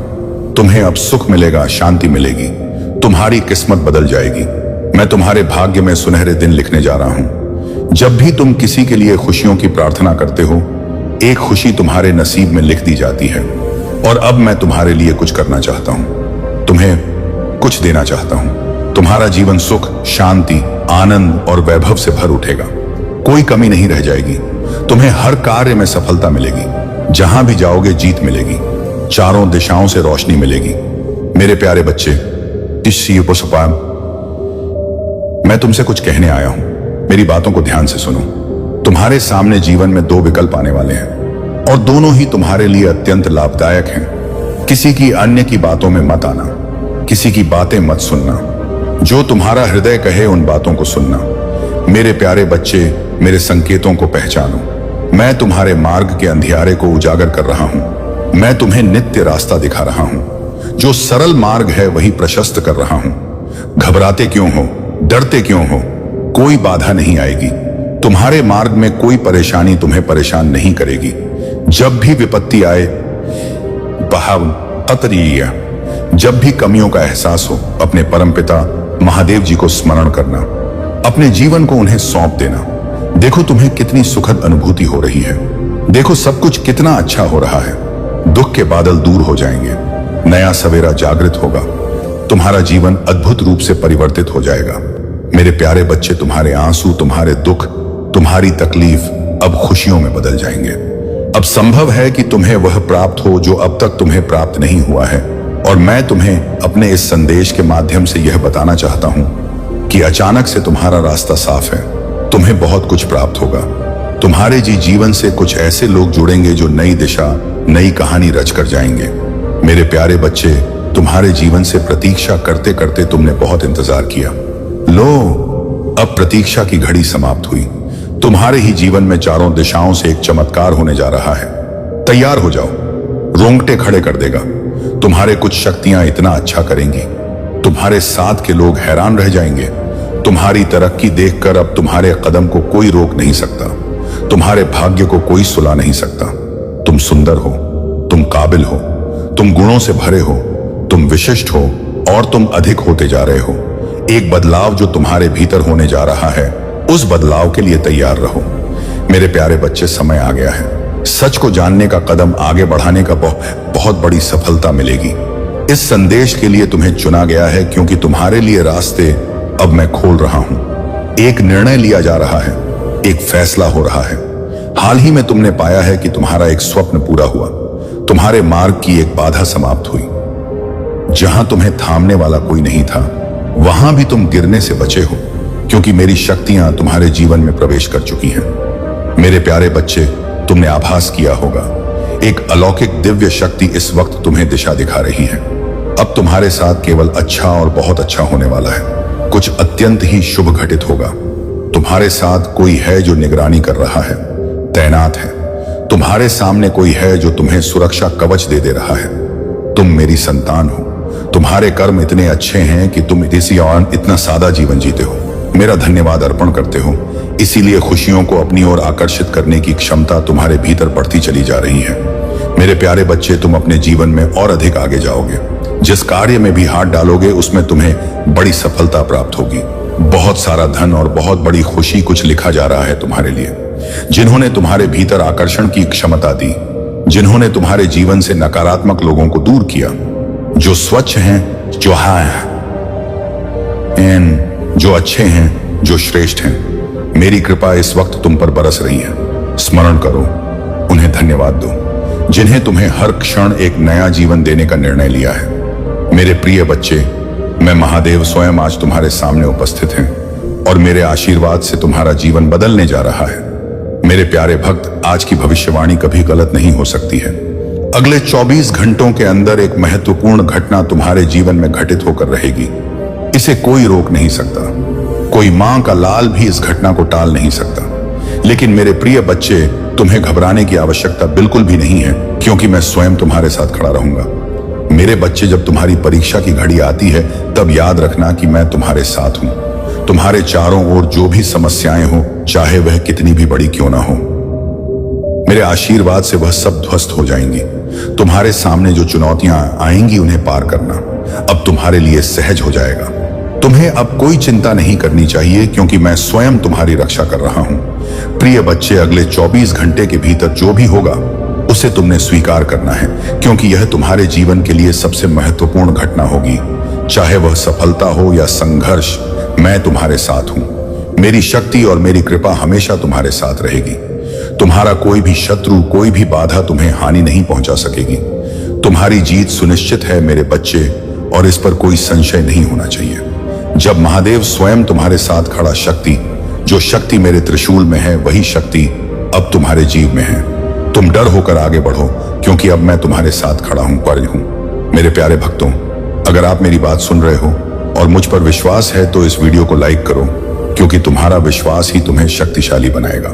तुम्हें अब सुख मिलेगा, शांति मिलेगी, तुम्हारी किस्मत बदल जाएगी। मैं तुम्हारे भाग्य में सुनहरे दिन लिखने जा रहा हूं। जब भी तुम किसी के लिए खुशियों की प्रार्थना करते हो, एक खुशी तुम्हारे नसीब में लिख दी जाती है। और अब मैं तुम्हारे लिए कुछ करना चाहता हूं, तुम्हें कुछ देना चाहता हूं। तुम्हारा जीवन सुख, शांति, आनंद और वैभव से भर उठेगा। कोई कमी नहीं रह जाएगी। तुम्हें हर कार्य में सफलता मिलेगी। जहां भी जाओगे जीत मिलेगी। चारों दिशाओं से रोशनी मिलेगी। मेरे प्यारे बच्चे, मैं तुमसे कुछ कहने आया हूं। मेरी बातों को ध्यान से सुनो। तुम्हारे सामने जीवन में दो विकल्प आने वाले हैं और दोनों ही तुम्हारे लिए अत्यंत लाभदायक हैं। किसी की अन्य की बातों में मत आना, किसी की बातें मत सुनना। जो तुम्हारा हृदय कहे उन बातों को सुनना। मेरे प्यारे बच्चे, मेरे संकेतों को पहचानो। मैं तुम्हारे मार्ग के अंधियारे को उजागर कर रहा हूं। मैं तुम्हें नित्य रास्ता दिखा रहा हूं। जो सरल मार्ग है वही प्रशस्त कर रहा हूं। घबराते क्यों हो, डरते क्यों हो? कोई बाधा नहीं आएगी। तुम्हारे मार्ग में कोई परेशानी तुम्हें परेशान नहीं करेगी। जब भी विपत्ति आए, बहाव अतरीय, जब भी कमियों का एहसास हो, अपने परमपिता महादेव जी को स्मरण करना, अपने जीवन को उन्हें सौंप देना। देखो तुम्हें कितनी सुखद अनुभूति हो रही है। देखो सब कुछ कितना अच्छा हो रहा है। दुख के बादल दूर हो जाएंगे, नया सवेरा जागृत होगा, तुम्हारा जीवन अद्भुत रूप से परिवर्तित हो जाएगा। मेरे प्यारे बच्चे, तुम्हारे आंसू, तुम्हारे दुख, तुम्हारी तकलीफ अब खुशियों में बदल जाएंगे। अब संभव है कि तुम्हें वह प्राप्त हो जो अब तक तुम्हें प्राप्त नहीं हुआ है। और मैं तुम्हें अपने इस संदेश के माध्यम से यह बताना चाहता हूं कि अचानक से तुम्हारा रास्ता साफ है। तुम्हें बहुत कुछ प्राप्त होगा। तुम्हारे जीवन से कुछ ऐसे लोग जुड़ेंगे जो नई दिशा, नई कहानी रच कर जाएंगे। मेरे प्यारे बच्चे, तुम्हारे जीवन से प्रतीक्षा करते करते तुमने बहुत इंतजार किया। लो, अब प्रतीक्षा की घड़ी समाप्त हुई। तुम्हारे ही जीवन में चारों दिशाओं से एक चमत्कार होने जा रहा है। तैयार हो जाओ, रोंगटे खड़े कर देगा। तुम्हारे कुछ शक्तियां इतना अच्छा करेंगी, तुम्हारे साथ के लोग हैरान रह जाएंगे। तुम्हारी तरक्की देखकर अब तुम्हारे कदम को कोई रोक नहीं सकता, तुम्हारे भाग्य को कोई सुला नहीं सकता। तुम सुंदर हो, तुम काबिल हो, तुम गुणों से भरे हो, तुम विशिष्ट हो और तुम अधिक होते जा रहे हो। एक बदलाव जो तुम्हारे भीतर होने जा रहा है, उस बदलाव के लिए तैयार रहो। मेरे प्यारे बच्चे, समय आ गया है। सच को जानने का कदम आगे बढ़ाने का बहुत बड़ी सफलता मिलेगी। इस संदेश के लिए तुम्हें चुना गया है क्योंकि तुम्हारे लिए रास्ते अब मैं खोल रहा हूं। एक निर्णय लिया जा रहा है, एक फैसला हो रहा है। हाल ही में तुमने पाया है कि तुम्हारा एक स्वप्न पूरा हुआ। तुम्हारे मार्ग की एक बाधा समाप्त हुई। जहां तुम्हें थामने वाला कोई नहीं था, वहां भी तुम गिरने से बचे हो क्योंकि मेरी शक्तियां तुम्हारे जीवन में प्रवेश कर चुकी हैं। मेरे प्यारे बच्चे, तुमने आभास किया होगा, एक अलौकिक दिव्य शक्ति इस वक्त तुम्हें दिशा दिखा रही है। अब तुम्हारे साथ केवल अच्छा और बहुत अच्छा होने वाला है। कुछ अत्यंत ही शुभ घटित होगा। तुम्हारे साथ कोई है जो निगरानी कर रहा है, तैनात है। तुम्हारे सामने कोई है जो तुम्हें सुरक्षा कवच दे रहा है। तुम मेरी संतान हो। तुम्हारे कर्म इतने अच्छे हैं कि तुम इसी और इतना सादा जीवन जीते हो। मेरा धन्यवाद अर्पण करते हो। इसीलिए खुशियों को अपनी ओर आकर्षित करने की क्षमता तुम्हारे भीतर बढ़ती चली जा रही है। मेरे प्यारे बच्चे, तुम अपने जीवन में और अधिक आगे जाओगे। जिस कार्य में भी हाथ डालोगे उसमें तुम्हें बड़ी सफलता प्राप्त होगी। बहुत सारा धन और बहुत बड़ी खुशी कुछ लिखा जा रहा है तुम्हारे लिए। जिन्होंने तुम्हारे भीतर आकर्षण की क्षमता दी, जिन्होंने तुम्हारे जीवन से नकारात्मक लोगों को दूर किया, जो स्वच्छ हैं, जो अच्छे हैं, जो श्रेष्ठ हैं, मेरी कृपा इस वक्त तुम पर बरस रही है। स्मरण करो, उन्हें धन्यवाद दो, जिन्हें तुम्हें हर क्षण एक नया जीवन देने का निर्णय लिया है। मेरे प्रिय बच्चे, मैं महादेव स्वयं आज तुम्हारे सामने उपस्थित हैं और मेरे आशीर्वाद से तुम्हारा जीवन बदलने जा रहा है। मेरे प्यारे भक्त, आज की भविष्यवाणी कभी गलत नहीं हो सकती है। अगले 24 घंटों के अंदर एक महत्वपूर्ण घटना तुम्हारे जीवन में घटित होकर रहेगी। इसे कोई रोक नहीं सकता। कोई मां का लाल भी इस घटना को टाल नहीं सकता। लेकिन मेरे प्रिय बच्चे, तुम्हें घबराने की आवश्यकता बिल्कुल भी नहीं है क्योंकि मैं स्वयं तुम्हारे साथ खड़ा रहूंगा। मेरे बच्चे, जब तुम्हारी परीक्षा की घड़ी आती है तब याद रखना कि मैं तुम्हारे साथ हूं। तुम्हारे चारों ओर जो भी समस्याएं हो, चाहे वह कितनी भी बड़ी क्यों ना हो, मेरे आशीर्वाद से वह सब ध्वस्त हो जाएंगी। तुम्हारे सामने जो चुनौतियां आएंगी उन्हें पार करना अब तुम्हारे लिए सहज हो जाएगा। तुम्हें अब कोई चिंता नहीं करनी चाहिए क्योंकि मैं स्वयं तुम्हारी रक्षा कर रहा हूं। प्रिय बच्चे, अगले 24 घंटे के भीतर जो भी होगा उसे तुमने स्वीकार करना है क्योंकि यह तुम्हारे जीवन के लिए सबसे महत्वपूर्ण घटना होगी। चाहे वह सफलता हो या संघर्ष, मैं तुम्हारे साथ हूं। मेरी शक्ति और मेरी कृपा हमेशा तुम्हारे साथ रहेगी। तुम्हारा कोई भी शत्रु, कोई भी बाधा तुम्हें हानि नहीं पहुंचा सकेगी। तुम्हारी जीत सुनिश्चित है मेरे बच्चे, और इस पर कोई संशय नहीं होना चाहिए। जब महादेव स्वयं तुम्हारे साथ खड़ा शक्ति, जो शक्ति मेरे त्रिशूल में है, वही शक्ति अब तुम्हारे जीव में है। तुम डर होकर आगे बढ़ो क्योंकि अब मैं तुम्हारे साथ खड़ा हूं। मेरे प्यारे भक्तों, अगर आप मेरी बात सुन रहे हो और मुझ पर विश्वास है तो इस वीडियो को लाइक करो क्योंकि तुम्हारा विश्वास ही तुम्हें शक्तिशाली बनाएगा।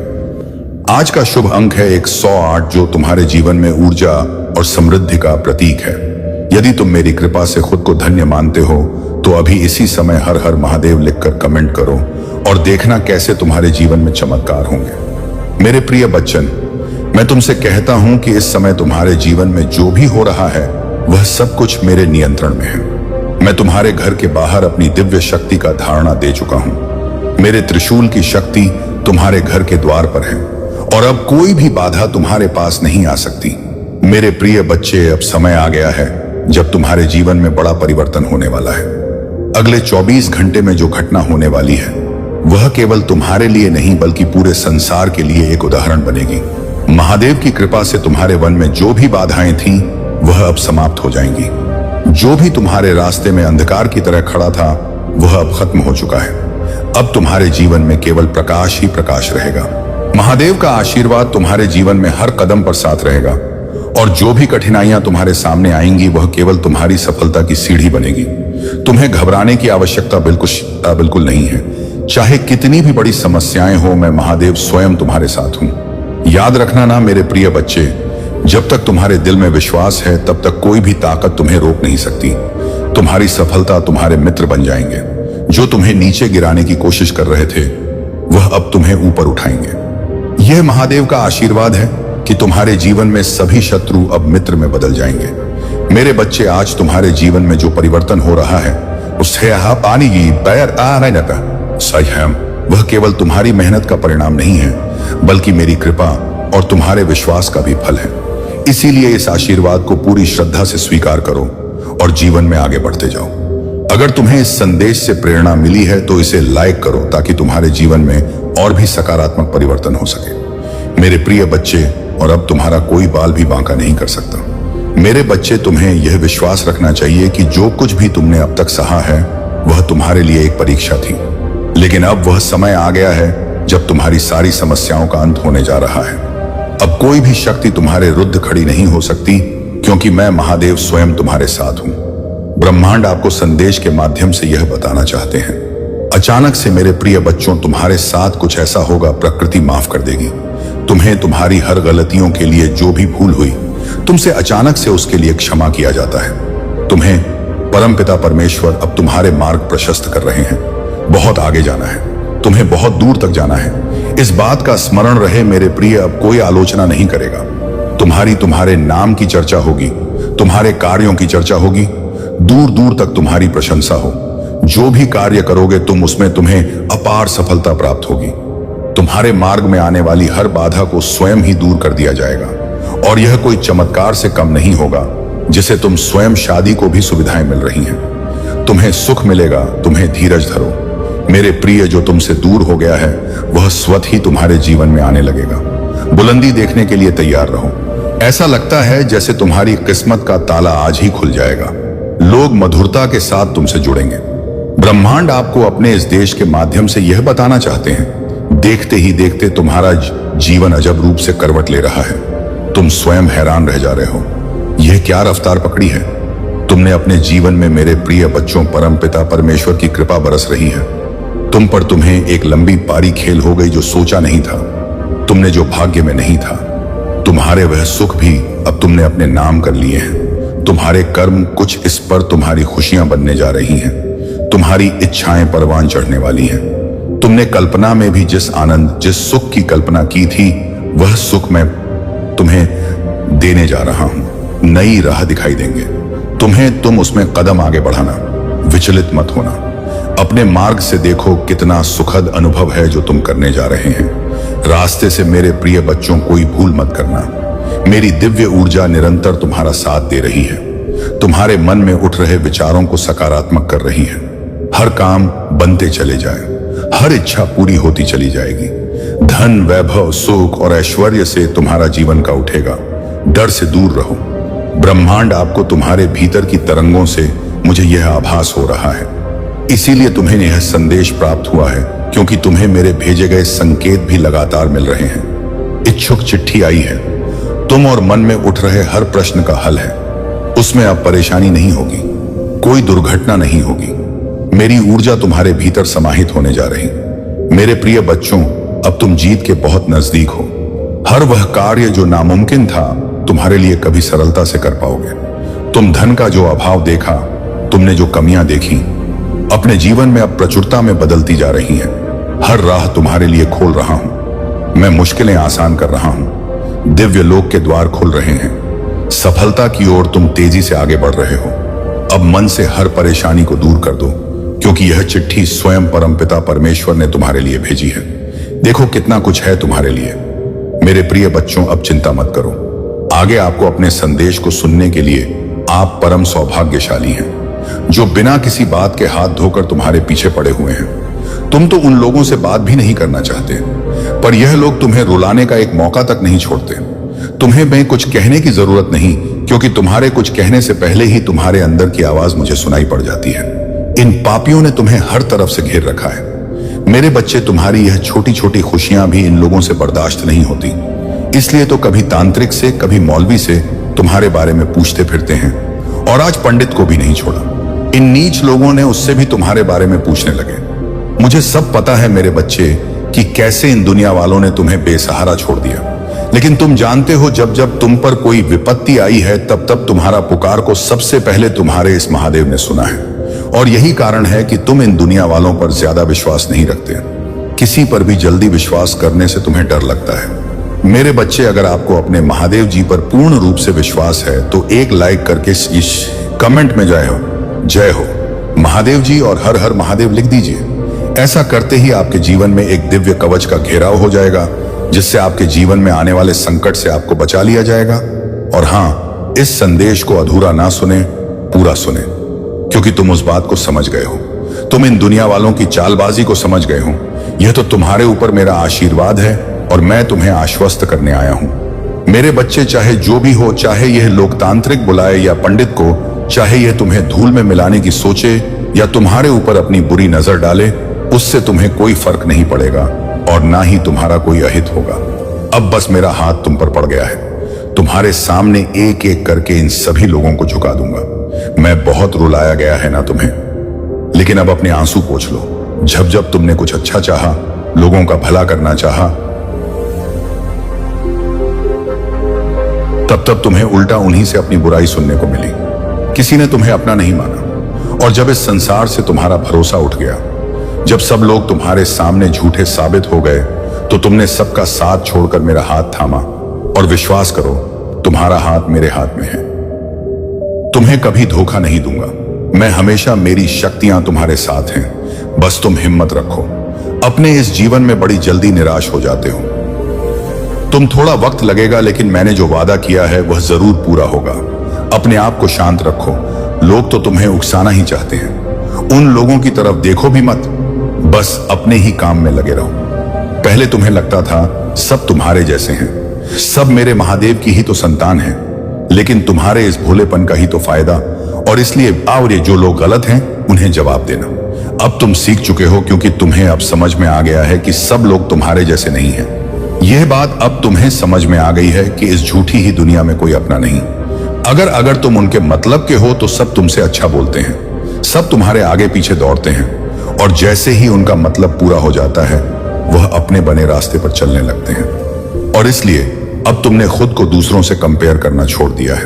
आज का शुभ अंक है 108, जो तुम्हारे जीवन में ऊर्जा और समृद्धि का प्रतीक है। यदि तुम मेरी कृपा से खुद को धन्य मानते हो तो अभी इसी समय हर हर महादेव लिखकर कमेंट करो और देखना कैसे तुम्हारे जीवन में चमत्कार होंगे। मेरे प्रिय बच्चन, मैं तुमसे कहता हूं कि इस समय तुम्हारे जीवन में जो भी हो रहा है वह सब कुछ मेरे नियंत्रण में है। मैं तुम्हारे घर के बाहर अपनी दिव्य शक्ति का धारणा दे चुका हूं। मेरे त्रिशूल की शक्ति तुम्हारे घर के द्वार पर है और अब कोई भी बाधा तुम्हारे पास नहीं आ सकती। मेरे प्रिय बच्चे, अब समय आ गया है जब तुम्हारे जीवन में बड़ा परिवर्तन होने वाला है। अगले 24 घंटे में जो घटना होने वाली है वह केवल तुम्हारे लिए नहीं बल्कि पूरे संसार के लिए एक उदाहरण बनेगी। महादेव की कृपा से तुम्हारे वन में जो भी बाधाएं थीं वह अब समाप्त हो जाएंगी। जो भी तुम्हारे रास्ते में अंधकार की तरह खड़ा था वह अब खत्म हो चुका है। अब तुम्हारे जीवन में केवल प्रकाश ही प्रकाश रहेगा। महादेव का आशीर्वाद तुम्हारे जीवन में हर कदम पर साथ रहेगा और जो भी कठिनाइयां तुम्हारे सामने आएंगी वह केवल तुम्हारी सफलता की सीढ़ी बनेगी। तुम्हें घबराने की आवश्यकता बिल्कुल नहीं है। चाहे कितनी भी बड़ी समस्याएं हो, मैं महादेव स्वयं तुम्हारे साथ हूं। याद रखना ना मेरे प्रिय बच्चे, जब तक तुम्हारे दिल में विश्वास है तब तक कोई भी ताकत तुम्हें रोक नहीं सकती। तुम्हारी सफलता तुम्हारे मित्र बन जाएंगे। जो तुम्हें नीचे गिराने की कोशिश कर रहे थे वह अब तुम्हें ऊपर उठाएंगे। यह महादेव का आशीर्वाद है कि तुम्हारे जीवन में सभी शत्रु अब मित्र में बदल जाएंगे। मेरे बच्चे, आज तुम्हारे जीवन में जो परिवर्तन हो रहा है उससे पानी की पैर संयम वह केवल तुम्हारी मेहनत का परिणाम नहीं है बल्कि मेरी कृपा और तुम्हारे विश्वास का भी फल है। इसीलिए इस आशीर्वाद को पूरी श्रद्धा से स्वीकार करो और जीवन में आगे बढ़ते जाओ। अगर तुम्हें इस संदेश से प्रेरणा मिली है तो इसे लाइक करो ताकि तुम्हारे जीवन में और भी सकारात्मक परिवर्तन हो सके। मेरे प्रिय बच्चे, और अब तुम्हारा कोई बाल भी बांका नहीं कर सकता। मेरे बच्चे, तुम्हें यह विश्वास रखना चाहिए कि जो कुछ भी तुमने अब तक सहा है वह तुम्हारे लिए एक परीक्षा थी, लेकिन अब वह समय आ गया है जब तुम्हारी सारी समस्याओं का अंत होने जा रहा है। अब कोई भी शक्ति तुम्हारे विरुद्ध खड़ी नहीं हो सकती क्योंकि मैं महादेव स्वयं तुम्हारे साथ हूं। ब्रह्मांड आपको संदेश के माध्यम से यह बताना चाहते हैं। अचानक से मेरे प्रिय बच्चों, तुम्हारे साथ कुछ ऐसा होगा, प्रकृति माफ कर देगी तुम्हें। तुम्हारी हर गलतियों के लिए जो भी भूल हुई तुमसे अचानक से उसके लिए क्षमा किया जाता है। तुम्हें परमपिता परमेश्वर अब तुम्हारे मार्ग प्रशस्त कर रहे हैं। बहुत आगे जाना है, तुम्हें बहुत दूर तक जाना है। इस बात का स्मरण रहे मेरे प्रिय, अब कोई आलोचना नहीं करेगा। तुम्हारे नाम की चर्चा होगी, तुम्हारे कार्यों की चर्चा होगी, दूर दूर तक तुम्हारी प्रशंसा हो। जो भी कार्य करोगे उसमें तुम्हें अपार सफलता प्राप्त होगी। तुम्हारे मार्ग में आने वाली हर बाधा को स्वयं ही दूर कर दिया जाएगा और यह कोई चमत्कार से कम नहीं होगा जिसे तुम स्वयं शादी को भी सुविधाएं मिल रही हैं। तुम्हें सुख मिलेगा, तुम्हें धीरज धरो। मेरे प्रिय, जो तुमसे दूर हो गया है वह स्वतः ही तुम्हारे जीवन में आने लगेगा। बुलंदी देखने के लिए तैयार रहो। ऐसा लगता है जैसे तुम्हारी किस्मत का ताला आज ही खुल जाएगा। लोग मधुरता के साथ तुमसे जुड़ेंगे। ब्रह्मांड आपको अपने इस देश के माध्यम से यह बताना चाहते हैं, देखते ही देखते तुम्हारा जीवन अजब रूप से करवट ले रहा है। तुम स्वयं हैरान रह जा रहे हो, यह क्या रफ्तार पकड़ी है। तुमने अपने जीवन में मेरे प्रिय बच्चों, परमपिता परमेश्वर की कृपा बरस रही है तुम पर। तुम्हें एक लंबी पारी खेल हो गई जो सोचा नहीं था, तुमने जो भाग्य में नहीं था। तुम्हारे वह सुख भी अब तुमने अपने नाम कर लिए हैं। तुम्हारे कर्म कुछ इस पर तुम्हारी खुशियां बनने जा रही हैं। तुम्हारी इच्छाएं परवान चढ़ने वाली हैं। तुमने कल्पना में भी जिस आनंद, जिस सुख की कल्पना की थी वह सुख मैं तुम्हें देने जा रहा हूं। नई राह दिखाई देंगे तुम्हें। तुम उसमें कदम आगे बढ़ाना, विचलित मत होना। अपने मार्ग से देखो कितना सुखद अनुभव है जो तुम करने जा रहे हैं। रास्ते से मेरे प्रिय बच्चों कोई भूल मत करना। मेरी दिव्य ऊर्जा निरंतर तुम्हारा साथ दे रही है। तुम्हारे मन में उठ रहे विचारों को सकारात्मक कर रही है। हर काम बनते चले जाए, हर इच्छा पूरी होती चली जाएगी। धन, वैभव, सुख और ऐश्वर्य से तुम्हारा जीवन का उठेगा। डर से दूर रहो। ब्रह्मांड आपको तुम्हारे भीतर की तरंगों से मुझे यह आभास हो रहा है। इसीलिए तुम्हें यह संदेश प्राप्त हुआ है क्योंकि तुम्हें मेरे भेजे गए संकेत भी लगातार मिल रहे हैं। इच्छुक चिट्ठी आई है। तुम और मन में उठ रहे हर प्रश्न का हल है। उसमें अब परेशानी नहीं होगी, कोई दुर्घटना नहीं होगी। मेरी ऊर्जा तुम्हारे भीतर समाहित होने जा रही। मेरे प्रिय बच्चों, अब तुम जीत के बहुत नजदीक हो। हर वह कार्य जो नामुमकिन था तुम्हारे लिए कभी सरलता से कर पाओगे। तुम धन का जो अभाव देखा, तुमने जो कमियां देखी, अपने जीवन में अब प्रचुरता में बदलती जा रही हैं। हर राह तुम्हारे लिए खोल रहा हूं। मैं मुश्किलें आसान कर रहा हूं। दिव्य लोक के द्वार खुल रहे हैं। सफलता की ओर तुम तेजी से आगे बढ़ रहे हो। अब मन से हर परेशानी को दूर कर दो, क्योंकि यह चिट्ठी स्वयं परमपिता परमेश्वर ने तुम्हारे लिए भेजी है। देखो कितना कुछ है तुम्हारे लिए। मेरे प्रिय बच्चों, अब चिंता मत करो। आगे आपको अपने संदेश को सुनने के लिए आप परम सौभाग्यशाली हैं, जो बिना किसी बात के हाथ धोकर तुम्हारे पीछे पड़े हुए हैं। तुम तो उन लोगों से बात भी नहीं करना चाहते, पर यह लोग तुम्हें रुलाने का एक मौका तक नहीं छोड़ते। तुम्हें मैं कुछ कहने की जरूरत नहीं, क्योंकि तुम्हारे कुछ कहने से पहले ही तुम्हारे अंदर की आवाज मुझे सुनाई पड़ जाती है। इन पापियों ने तुम्हें हर तरफ से घेर रखा है। मेरे बच्चे, तुम्हारी यह छोटी छोटी खुशियां भी इन लोगों से बर्दाश्त नहीं होती। इसलिए तो कभी तांत्रिक से, कभी मौलवी से तुम्हारे बारे में पूछते फिरते हैं, और आज पंडित को भी नहीं छोड़ा। इन नीच लोगों ने उससे भी तुम्हारे बारे में पूछने लगे। मुझे सब पता है मेरे बच्चे कि कैसे इन दुनिया वालों ने तुम्हें बेसहारा छोड़ दिया, लेकिन तुम जानते हो जब जब तुम पर कोई विपत्ति आई है तब तब तुम्हारा पुकार को सबसे पहले तुम्हारे इस महादेव ने सुना है। और यही कारण है कि तुम इन दुनिया वालों पर ज्यादा विश्वास नहीं रखते। किसी पर भी जल्दी विश्वास करने से तुम्हें डर लगता है। मेरे बच्चे, अगर आपको अपने महादेव जी पर पूर्ण रूप से विश्वास है तो एक लाइक करके इस कमेंट में जय हो महादेव जी और हर हर महादेव लिख दीजिए। ऐसा करते ही आपके जीवन में एक दिव्य कवच का घेराव हो जाएगा, जिससे आपके जीवन में आने वाले संकट से आपको बचा लिया जाएगा। और हां, इस संदेश को अधूरा ना सुने, पूरा सुने, क्योंकि तुम उस बात को समझ गए हो। तुम इन दुनिया वालों की चालबाजी को समझ गए हो। यह तो तुम्हारे ऊपर मेरा आशीर्वाद है और मैं तुम्हें आश्वस्त करने आया हूं। मेरे बच्चे, चाहे जो भी हो, चाहे यह लोकतांत्रिक बुलाए या पंडित को, चाहे यह तुम्हें धूल में मिलाने की सोचे या तुम्हारे ऊपर अपनी बुरी नजर डाले, उससे तुम्हें कोई फर्क नहीं पड़ेगा और ना ही तुम्हारा कोई अहित होगा। अब बस मेरा हाथ तुम पर पड़ गया है। तुम्हारे सामने एक एक करके इन सभी लोगों को झुका दूंगा। मैं बहुत रुलाया गया है ना तुम्हें, लेकिन अब अपने आंसू पोंछ लो। जब जब तुमने कुछ अच्छा चाहा, लोगों का भला करना चाहा, तब तब तुम्हें उल्टा उन्हीं से अपनी बुराई सुनने को मिली। किसी ने तुम्हें अपना नहीं माना, और जब इस संसार से तुम्हारा भरोसा उठ गया, जब सब लोग तुम्हारे सामने झूठे साबित हो गए, तो तुमने सबका साथ छोड़कर मेरा हाथ थामा। और विश्वास करो, तुम्हारा हाथ मेरे हाथ में है। तुम्हें कभी धोखा नहीं दूंगा। मैं हमेशा, मेरी शक्तियां तुम्हारे साथ हैं। बस तुम हिम्मत रखो। अपने इस जीवन में बड़ी जल्दी निराश हो जाते हो। तुम थोड़ा वक्त लगेगा, लेकिन मैंने जो वादा किया है वह जरूर पूरा होगा। अपने आप को शांत रखो। लोग तो तुम्हें उकसाना ही चाहते हैं। उन लोगों की तरफ देखो भी मत, बस अपने ही काम में लगे रहो। पहले तुम्हें लगता था सब तुम्हारे जैसे हैं, सब मेरे महादेव की ही तो संतान है, लेकिन तुम्हारे इस भोलेपन का ही तो फायदा। और इसलिए और ये जो लोग गलत हैं उन्हें जवाब देना। अब तुम सीख चुके हो, क्योंकि तुम्हें अब समझ में आ गया है कि सब लोग तुम्हारे जैसे नहीं हैं। यह बात अब तुम्हें समझ में आ गई है कि इस झूठी ही दुनिया में कोई अपना नहीं। अगर तुम उनके मतलब के हो तो सब तुमसे अच्छा बोलते हैं, सब तुम्हारे आगे पीछे दौड़ते हैं, और जैसे ही उनका मतलब पूरा हो जाता है वह अपने बने रास्ते पर चलने लगते हैं। और इसलिए अब तुमने खुद को दूसरों से कंपेयर करना छोड़ दिया है,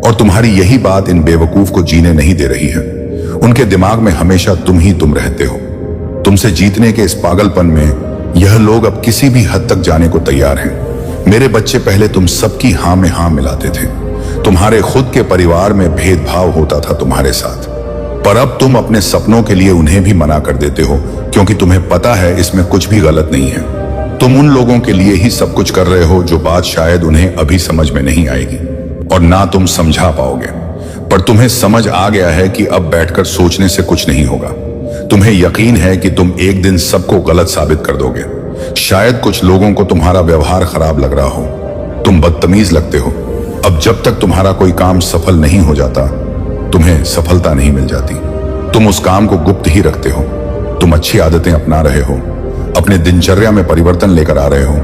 और तुम्हारी यही बात इन बेवकूफ को जीने नहीं दे रही है। उनके दिमाग में हमेशा तुम ही तुम रहते हो। तुमसे जीतने के इस पागलपन में यह लोग अब किसी भी हद तक जाने को तैयार हैं। मेरे बच्चे, पहले तुम सबकी हां में हां मिलाते थे। तुम्हारे खुद के परिवार में भेदभाव होता था तुम्हारे साथ, पर अब तुम अपने सपनों के लिए उन्हें भी मना कर देते हो, क्योंकि तुम्हें पता है इसमें कुछ भी गलत नहीं है। तुम उन लोगों के लिए ही सब कुछ कर रहे हो जो बात शायद उन्हें अभी समझ में नहीं आएगी और ना तुम समझा पाओगे, पर तुम्हें समझ आ गया है कि अब बैठकर सोचने से कुछ नहीं होगा। तुम्हें यकीन है कि तुम एक दिन सबको गलत साबित कर दोगे। शायद कुछ लोगों को तुम्हारा व्यवहार खराब लग रहा हो, तुम बदतमीज लगते हो। अब जब तक तुम्हारा कोई काम सफल नहीं हो जाता, तुम्हें सफलता नहीं मिल जाती। तुम उस काम को गुप्त ही रखते हो। तुम अच्छी आदतें अपना रहे हो, अपने दिनचर्या में परिवर्तन लेकर आ रहे हो,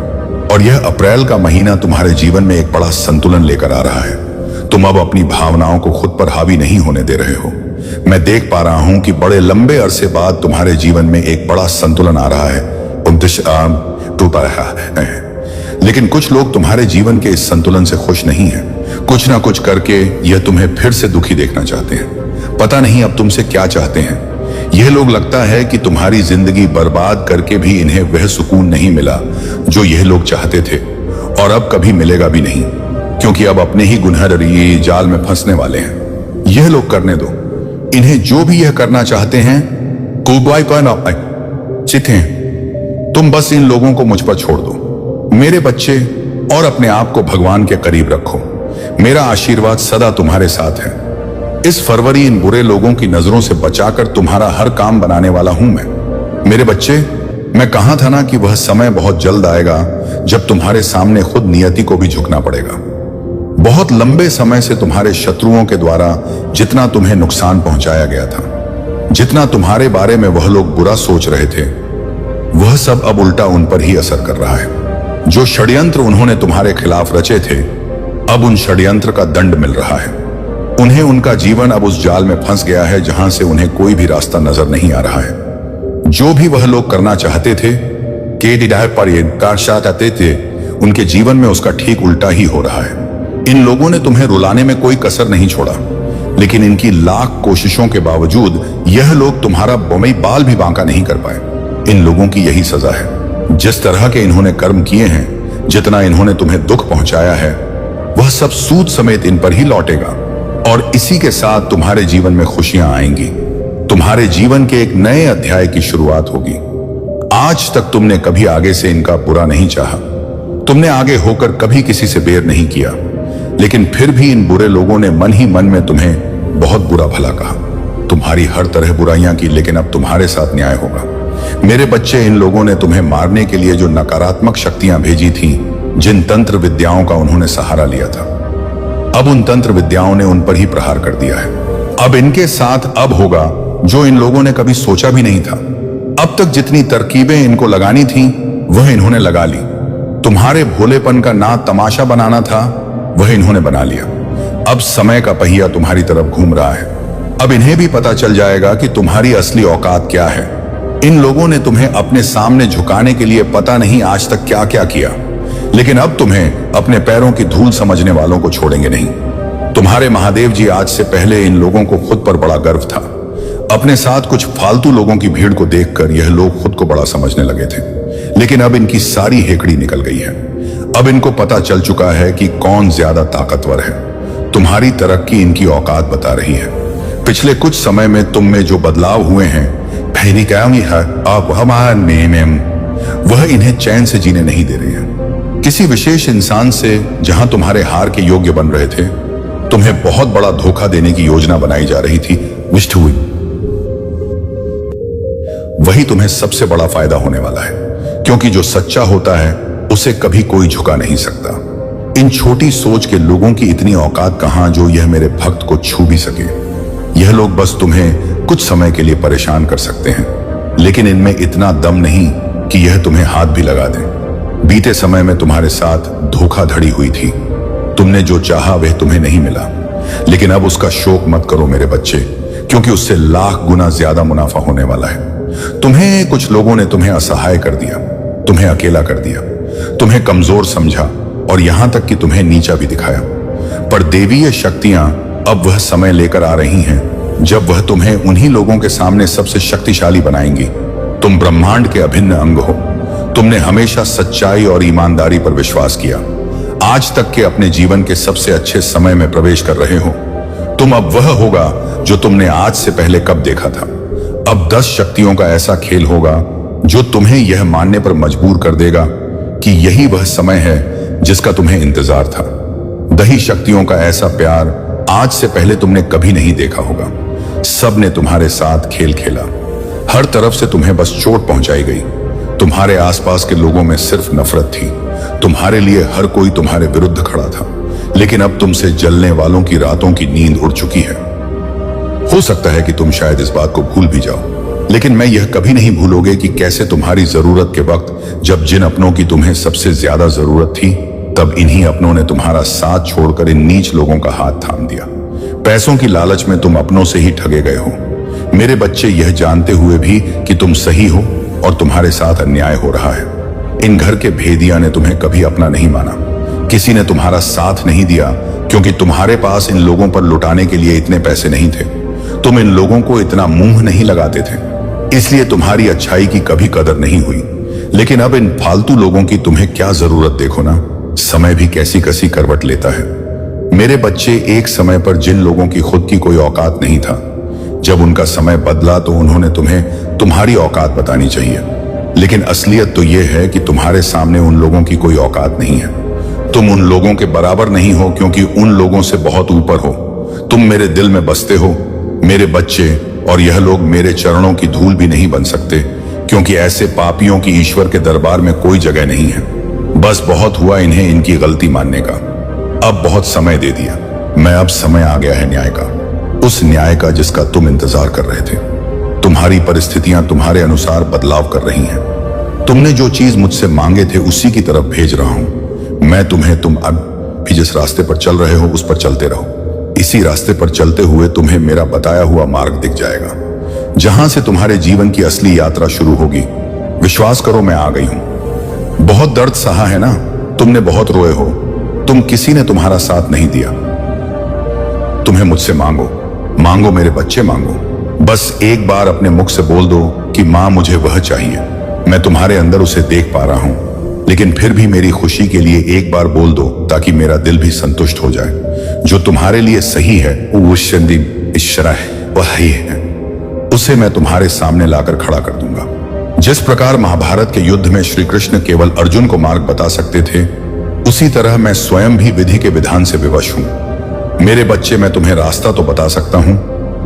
और यह अप्रैल का महीना तुम्हारे जीवन में एक बड़ा संतुलन लेकर आ रहा है। तुम अब अपनी भावनाओं को खुद पर हावी नहीं होने दे रहे हो। मैं देख पा रहा हूं कि बड़े लंबे अरसे बाद तुम्हारे जीवन में एक बड़ा संतुलन आ रहा है। लेकिन कुछ लोग तुम्हारे जीवन के इस संतुलन से खुश नहीं हैं। कुछ ना कुछ करके यह तुम्हें फिर से दुखी देखना चाहते हैं। पता नहीं अब तुमसे क्या चाहते हैं। यह लोग लगता है कि तुम्हारी जिंदगी बर्बाद करके भी इन्हें वह सुकून नहीं मिला जो यह लोग चाहते थे, और अब कभी मिलेगा भी नहीं, क्योंकि अब अपने ही गुनहगारी जाल में फंसने वाले हैं। यह लोग करने दो, इन्हें जो भी यह करना चाहते हैं कुबाई पर चिथे। तुम बस इन लोगों को मुझ पर छोड़ दो मेरे बच्चे, और अपने आप को भगवान के करीब रखो। मेरा आशीर्वाद सदा तुम्हारे साथ है। इस फरवरी इन बुरे लोगों की नजरों से बचाकर तुम्हारा हर काम बनाने वाला हूं मैं। मेरे बच्चे, मैं कहा था ना कि वह समय बहुत जल्द आएगा जब तुम्हारे सामने खुद नियति को भी झुकना पड़ेगा। बहुत लंबे समय से तुम्हारे शत्रुओं के द्वारा जितना तुम्हें नुकसान पहुंचाया गया था, जितना तुम्हारे बारे में वह लोग बुरा सोच रहे थे, वह सब अब उल्टा उन पर ही असर कर रहा है। जो षड्यंत्र उन्होंने तुम्हारे खिलाफ रचे थे, अब उन षड्यंत्र का दंड मिल रहा है। उन्हें उनका जीवन अब उस जाल में फंस गया है जहां से उन्हें कोई भी रास्ता नजर नहीं आ रहा है। जो भी वह लोग करना चाहते थे, चाहते थे, उनके जीवन में उसका ठीक उल्टा ही हो रहा है। इन लोगों ने तुम्हें रुलाने में कोई कसर नहीं छोड़ा, लेकिन इनकी लाख कोशिशों के बावजूद यह लोग तुम्हारा बमई बाल भी बांका नहीं कर पाए। इन लोगों की यही सजा है। जिस तरह के इन्होंने कर्म किए हैं, जितना इन्होंने तुम्हें दुख पहुंचाया है, वह सब सूद समेत इन पर ही लौटेगा, और इसी के साथ तुम्हारे जीवन में खुशियां आएंगी। तुम्हारे जीवन के एक नए अध्याय की शुरुआत होगी। आज तक तुमने कभी आगे से इनका बुरा नहीं चाहा, तुमने आगे होकर कभी किसी से बैर नहीं किया, लेकिन फिर भी इन बुरे लोगों ने मन ही मन में तुम्हें बहुत बुरा भला कहा, तुम्हारी हर तरह बुराइयां की। लेकिन अब तुम्हारे साथ न्याय होगा मेरे बच्चे। इन लोगों ने तुम्हें मारने के लिए जो नकारात्मक शक्तियां भेजी थीं, जिन तंत्र विद्याओं का उन्होंने सहारा लिया था, अब उन तंत्र विद्याओं ने उन पर ही प्रहार कर दिया है। अब इनके साथ अब होगा जो इन लोगों ने कभी सोचा भी नहीं था। अब तक जितनी तरकीबें इनको लगानी थीं, वह इन्होंने लगा ली। तुम्हारे भोलेपन का ना तमाशा बनाना था, वह इन्होंने बना लिया। अब समय का पहिया तुम्हारी तरफ घूम रहा है। अब इन्हें भी पता चल जाएगा कि तुम्हारी असली औकात क्या है। इन लोगों ने तुम्हें अपने सामने झुकाने के लिए पता नहीं आज तक क्या क्या किया, लेकिन अब तुम्हें अपने पैरों की धूल समझने वालों को छोड़ेंगे नहीं। तुम्हारे महादेव जी, आज से पहले इन लोगों को खुद पर बड़ा गर्व था। अपने साथ कुछ फालतू लोगों की भीड़ को देखकर यह लोग खुद को बड़ा समझने लगे थे, लेकिन अब इनकी सारी हेकड़ी निकल गई है। अब इनको पता चल चुका है कि कौन ज्यादा ताकतवर है। तुम्हारी तरक्की इनकी औकात बता रही है। पिछले कुछ समय में तुम में जो बदलाव हुए हैं, वह इन्हें चैन से जीने नहीं दे रहे हैं। किसी विशेष इंसान से जहां तुम्हारे हार के योग्य बन रहे थे, तुम्हें बहुत बड़ा धोखा देने की योजना बनाई जा रही थी। वही तुम्हें सबसे बड़ा फायदा होने वाला है, क्योंकि जो सच्चा होता है उसे कभी कोई झुका नहीं सकता। इन छोटी सोच के लोगों की इतनी औकात कहां जो यह मेरे भक्त को छू भी सके। यह लोग बस तुम्हें कुछ समय के लिए परेशान कर सकते हैं, लेकिन इनमें इतना दम नहीं कि यह तुम्हें हाथ भी लगा दें। बीते समय में तुम्हारे साथ धोखाधड़ी हुई थी। तुमने जो चाहा वह तुम्हें नहीं मिला, लेकिन अब उसका शोक मत करो मेरे बच्चे, क्योंकि उससे लाख गुना ज्यादा मुनाफा होने वाला है। तुम्हें कुछ लोगों ने तुम्हें असहाय कर दिया, तुम्हें अकेला कर दिया, तुम्हें कमजोर समझा और यहां तक कि तुम्हें नीचा भी दिखाया। पर देवीय शक्तियां अब वह समय लेकर आ रही हैं जब वह तुम्हें उन्हीं लोगों के सामने सबसे शक्तिशाली बनाएंगी। तुम ब्रह्मांड के अभिन्न अंग हो। तुमने हमेशा सच्चाई और ईमानदारी पर विश्वास किया। आज तक के अपने जीवन के सबसे अच्छे समय में प्रवेश कर रहे हो। तुम अब वह होगा जो तुमने आज से पहले कब देखा था। अब 10 शक्तियों का ऐसा खेल होगा जो तुम्हें यह मानने पर मजबूर कर देगा कि यही वह समय है जिसका तुम्हें इंतजार था। दही शक्तियों का ऐसा प्यार आज से पहले तुमने कभी नहीं देखा होगा। सब ने तुम्हारे साथ खेल खेला। हर तरफ से तुम्हें बस चोट पहुंचाई गई। तुम्हारे आसपास के लोगों में सिर्फ नफरत थी। तुम्हारे लिए हर कोई तुम्हारे विरुद्ध खड़ा था, लेकिन अब तुमसे जलने वालों की रातों की नींद उड़ चुकी है। हो सकता है कि तुम शायद इस बात को भूल भी जाओ, लेकिन मैं यह कभी नहीं भूलोगे कि कैसे तुम्हारी जरूरत के वक्त, जब जिन अपनों की तुम्हें सबसे ज्यादा जरूरत थी, तब इन्हीं अपनों ने तुम्हारा साथ छोड़कर इन नीच लोगों का हाथ थाम दिया। पैसों की लालच में तुम अपनों से ही ठगे गए हो मेरे बच्चे, यह जानते हुए भी कि तुम सही हो और तुम्हारे साथ अन्याय हो रहा है। इन घर के भेदिया ने तुम्हें कभी अपना नहीं माना। किसी ने तुम्हारा साथ नहीं दिया, क्योंकि तुम्हारे पास इन लोगों पर लुटाने के लिए इतने पैसे नहीं थे। तुम इन लोगों को इतना मुंह नहीं लगाते थे, इसलिए तुम्हारी अच्छाई की कभी कदर नहीं हुई। लेकिन अब इन फालतू लोगों की तुम्हें क्या जरूरत, देखो ना समय भी कैसी कसी करवट लेता है। मेरे बच्चे, एक समय पर जिन लोगों की खुद की कोई औकात नहीं था, जब उनका समय बदला तो उन्होंने तुम्हें तुम्हारी औकात बतानी चाहिए। लेकिन असलियत तो यह है कि तुम्हारे सामने उन लोगों की कोई औकात नहीं है। तुम उन लोगों के बराबर नहीं हो, क्योंकि उन लोगों से बहुत ऊपर हो। तुम मेरे दिल में बसते हो, मेरे बच्चे, और यह लोग मेरे चरणों की धूल भी नहीं बन सकते, क्योंकि ऐसे पापियों की ईश्वर के दरबार में कोई जगह नहीं है। बस बहुत हुआ इन्हें इनकी गलती मानने का। अब बहुत समय दे दिया। मैं अब समय आ गया है न्याय का, उस न्याय का जिसका तुम इंतजार कर रहे थे। तुम्हारी परिस्थितियां तुम्हारे अनुसार बदलाव कर रही हैं। तुमने जो चीज मुझसे मांगे थे उसी की तरफ भेज रहा हूं मैं तुम्हें। तुम अब भी जिस रास्ते पर चल रहे हो उस पर चलते रहो। इसी रास्ते पर चलते हुए तुम्हें मेरा बताया हुआ मार्ग दिख जाएगा, जहां से तुम्हारे जीवन की असली यात्रा शुरू होगी। विश्वास करो, मैं आ गई हूं। बहुत दर्द सहा है ना, तुमने बहुत रोए हो, तुम किसी ने तुम्हारा साथ नहीं दिया। तुम्हें मुझसे मांगो, मांगो मेरे बच्चे, मांगो। बस एक बार अपने मुख से बोल दो कि मां मुझे वह चाहिए। मैं तुम्हारे अंदर उसे देख पा रहा हूं, लेकिन फिर भी मेरी खुशी के लिए एक बार बोल दो, ताकि मेरा दिल भी संतुष्ट हो जाए। जो तुम्हारे लिए सही है वो वही है, उसे मैं तुम्हारे सामने लाकर खड़ा कर दूंगा। जिस प्रकार महाभारत के युद्ध में श्री कृष्ण केवल अर्जुन को मार्ग बता सकते थे, उसी तरह मैं स्वयं भी विधि के विधान से विवश हूं। मेरे बच्चे, मैं तुम्हें रास्ता तो बता सकता हूं,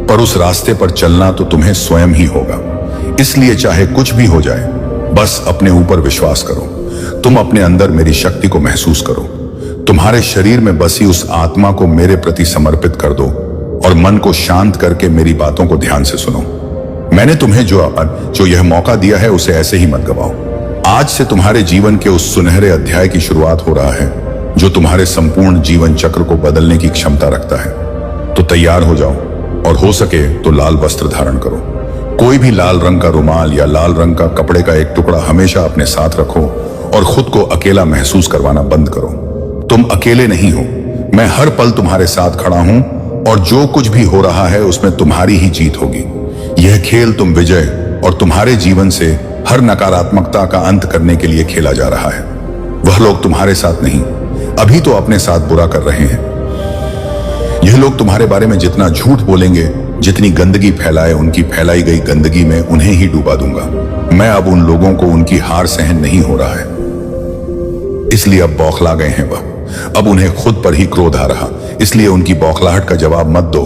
पर उस रास्ते पर चलना तो तुम्हें स्वयं ही होगा। इसलिए चाहे कुछ भी हो जाए, बस अपने ऊपर विश्वास करो। तुम अपने अंदर मेरी शक्ति को महसूस करो। तुम्हारे शरीर में बसी उस आत्मा को मेरे प्रति समर्पित कर दो और मन को शांत करके मेरी बातों को ध्यान से सुनो। मैंने तुम्हें जो यह मौका दिया है उसे ऐसे ही मत गवाओ। आज से तुम्हारे जीवन के उस सुनहरे अध्याय की शुरुआत हो रहा है, जो तुम्हारे संपूर्ण जीवन चक्र को बदलने की क्षमता रखता है। तो तैयार हो जाओ, और हो सके तो लाल वस्त्र धारण करो। कोई भी लाल रंग का रुमाल या लाल रंग का कपड़े का एक टुकड़ा हमेशा अपने साथ रखो, और खुद को अकेला महसूस करवाना बंद करो। तुम अकेले नहीं हो, मैं हर पल तुम्हारे साथ खड़ा हूं, और जो कुछ भी हो रहा है उसमें तुम्हारी ही जीत होगी। यह खेल तुम विजय और तुम्हारे जीवन से हर नकारात्मकता का अंत करने के लिए खेला जा रहा है। वह लोग तुम्हारे साथ नहीं, अभी तो अपने साथ बुरा कर रहे हैं। यह लोग तुम्हारे बारे में जितना झूठ बोलेंगे, जितनी गंदगी फैलाए, उनकी फैलाई गई गंदगी में उन्हें ही डूबा दूंगा। मैं अब उन लोगों को उनकी हार सहन नहीं हो रहा है, इसलिए अब बौखला गए हैं वह। अब उन्हें खुद पर ही क्रोध आ रहा, इसलिए उनकी बौखलाहट का जवाब मत दो।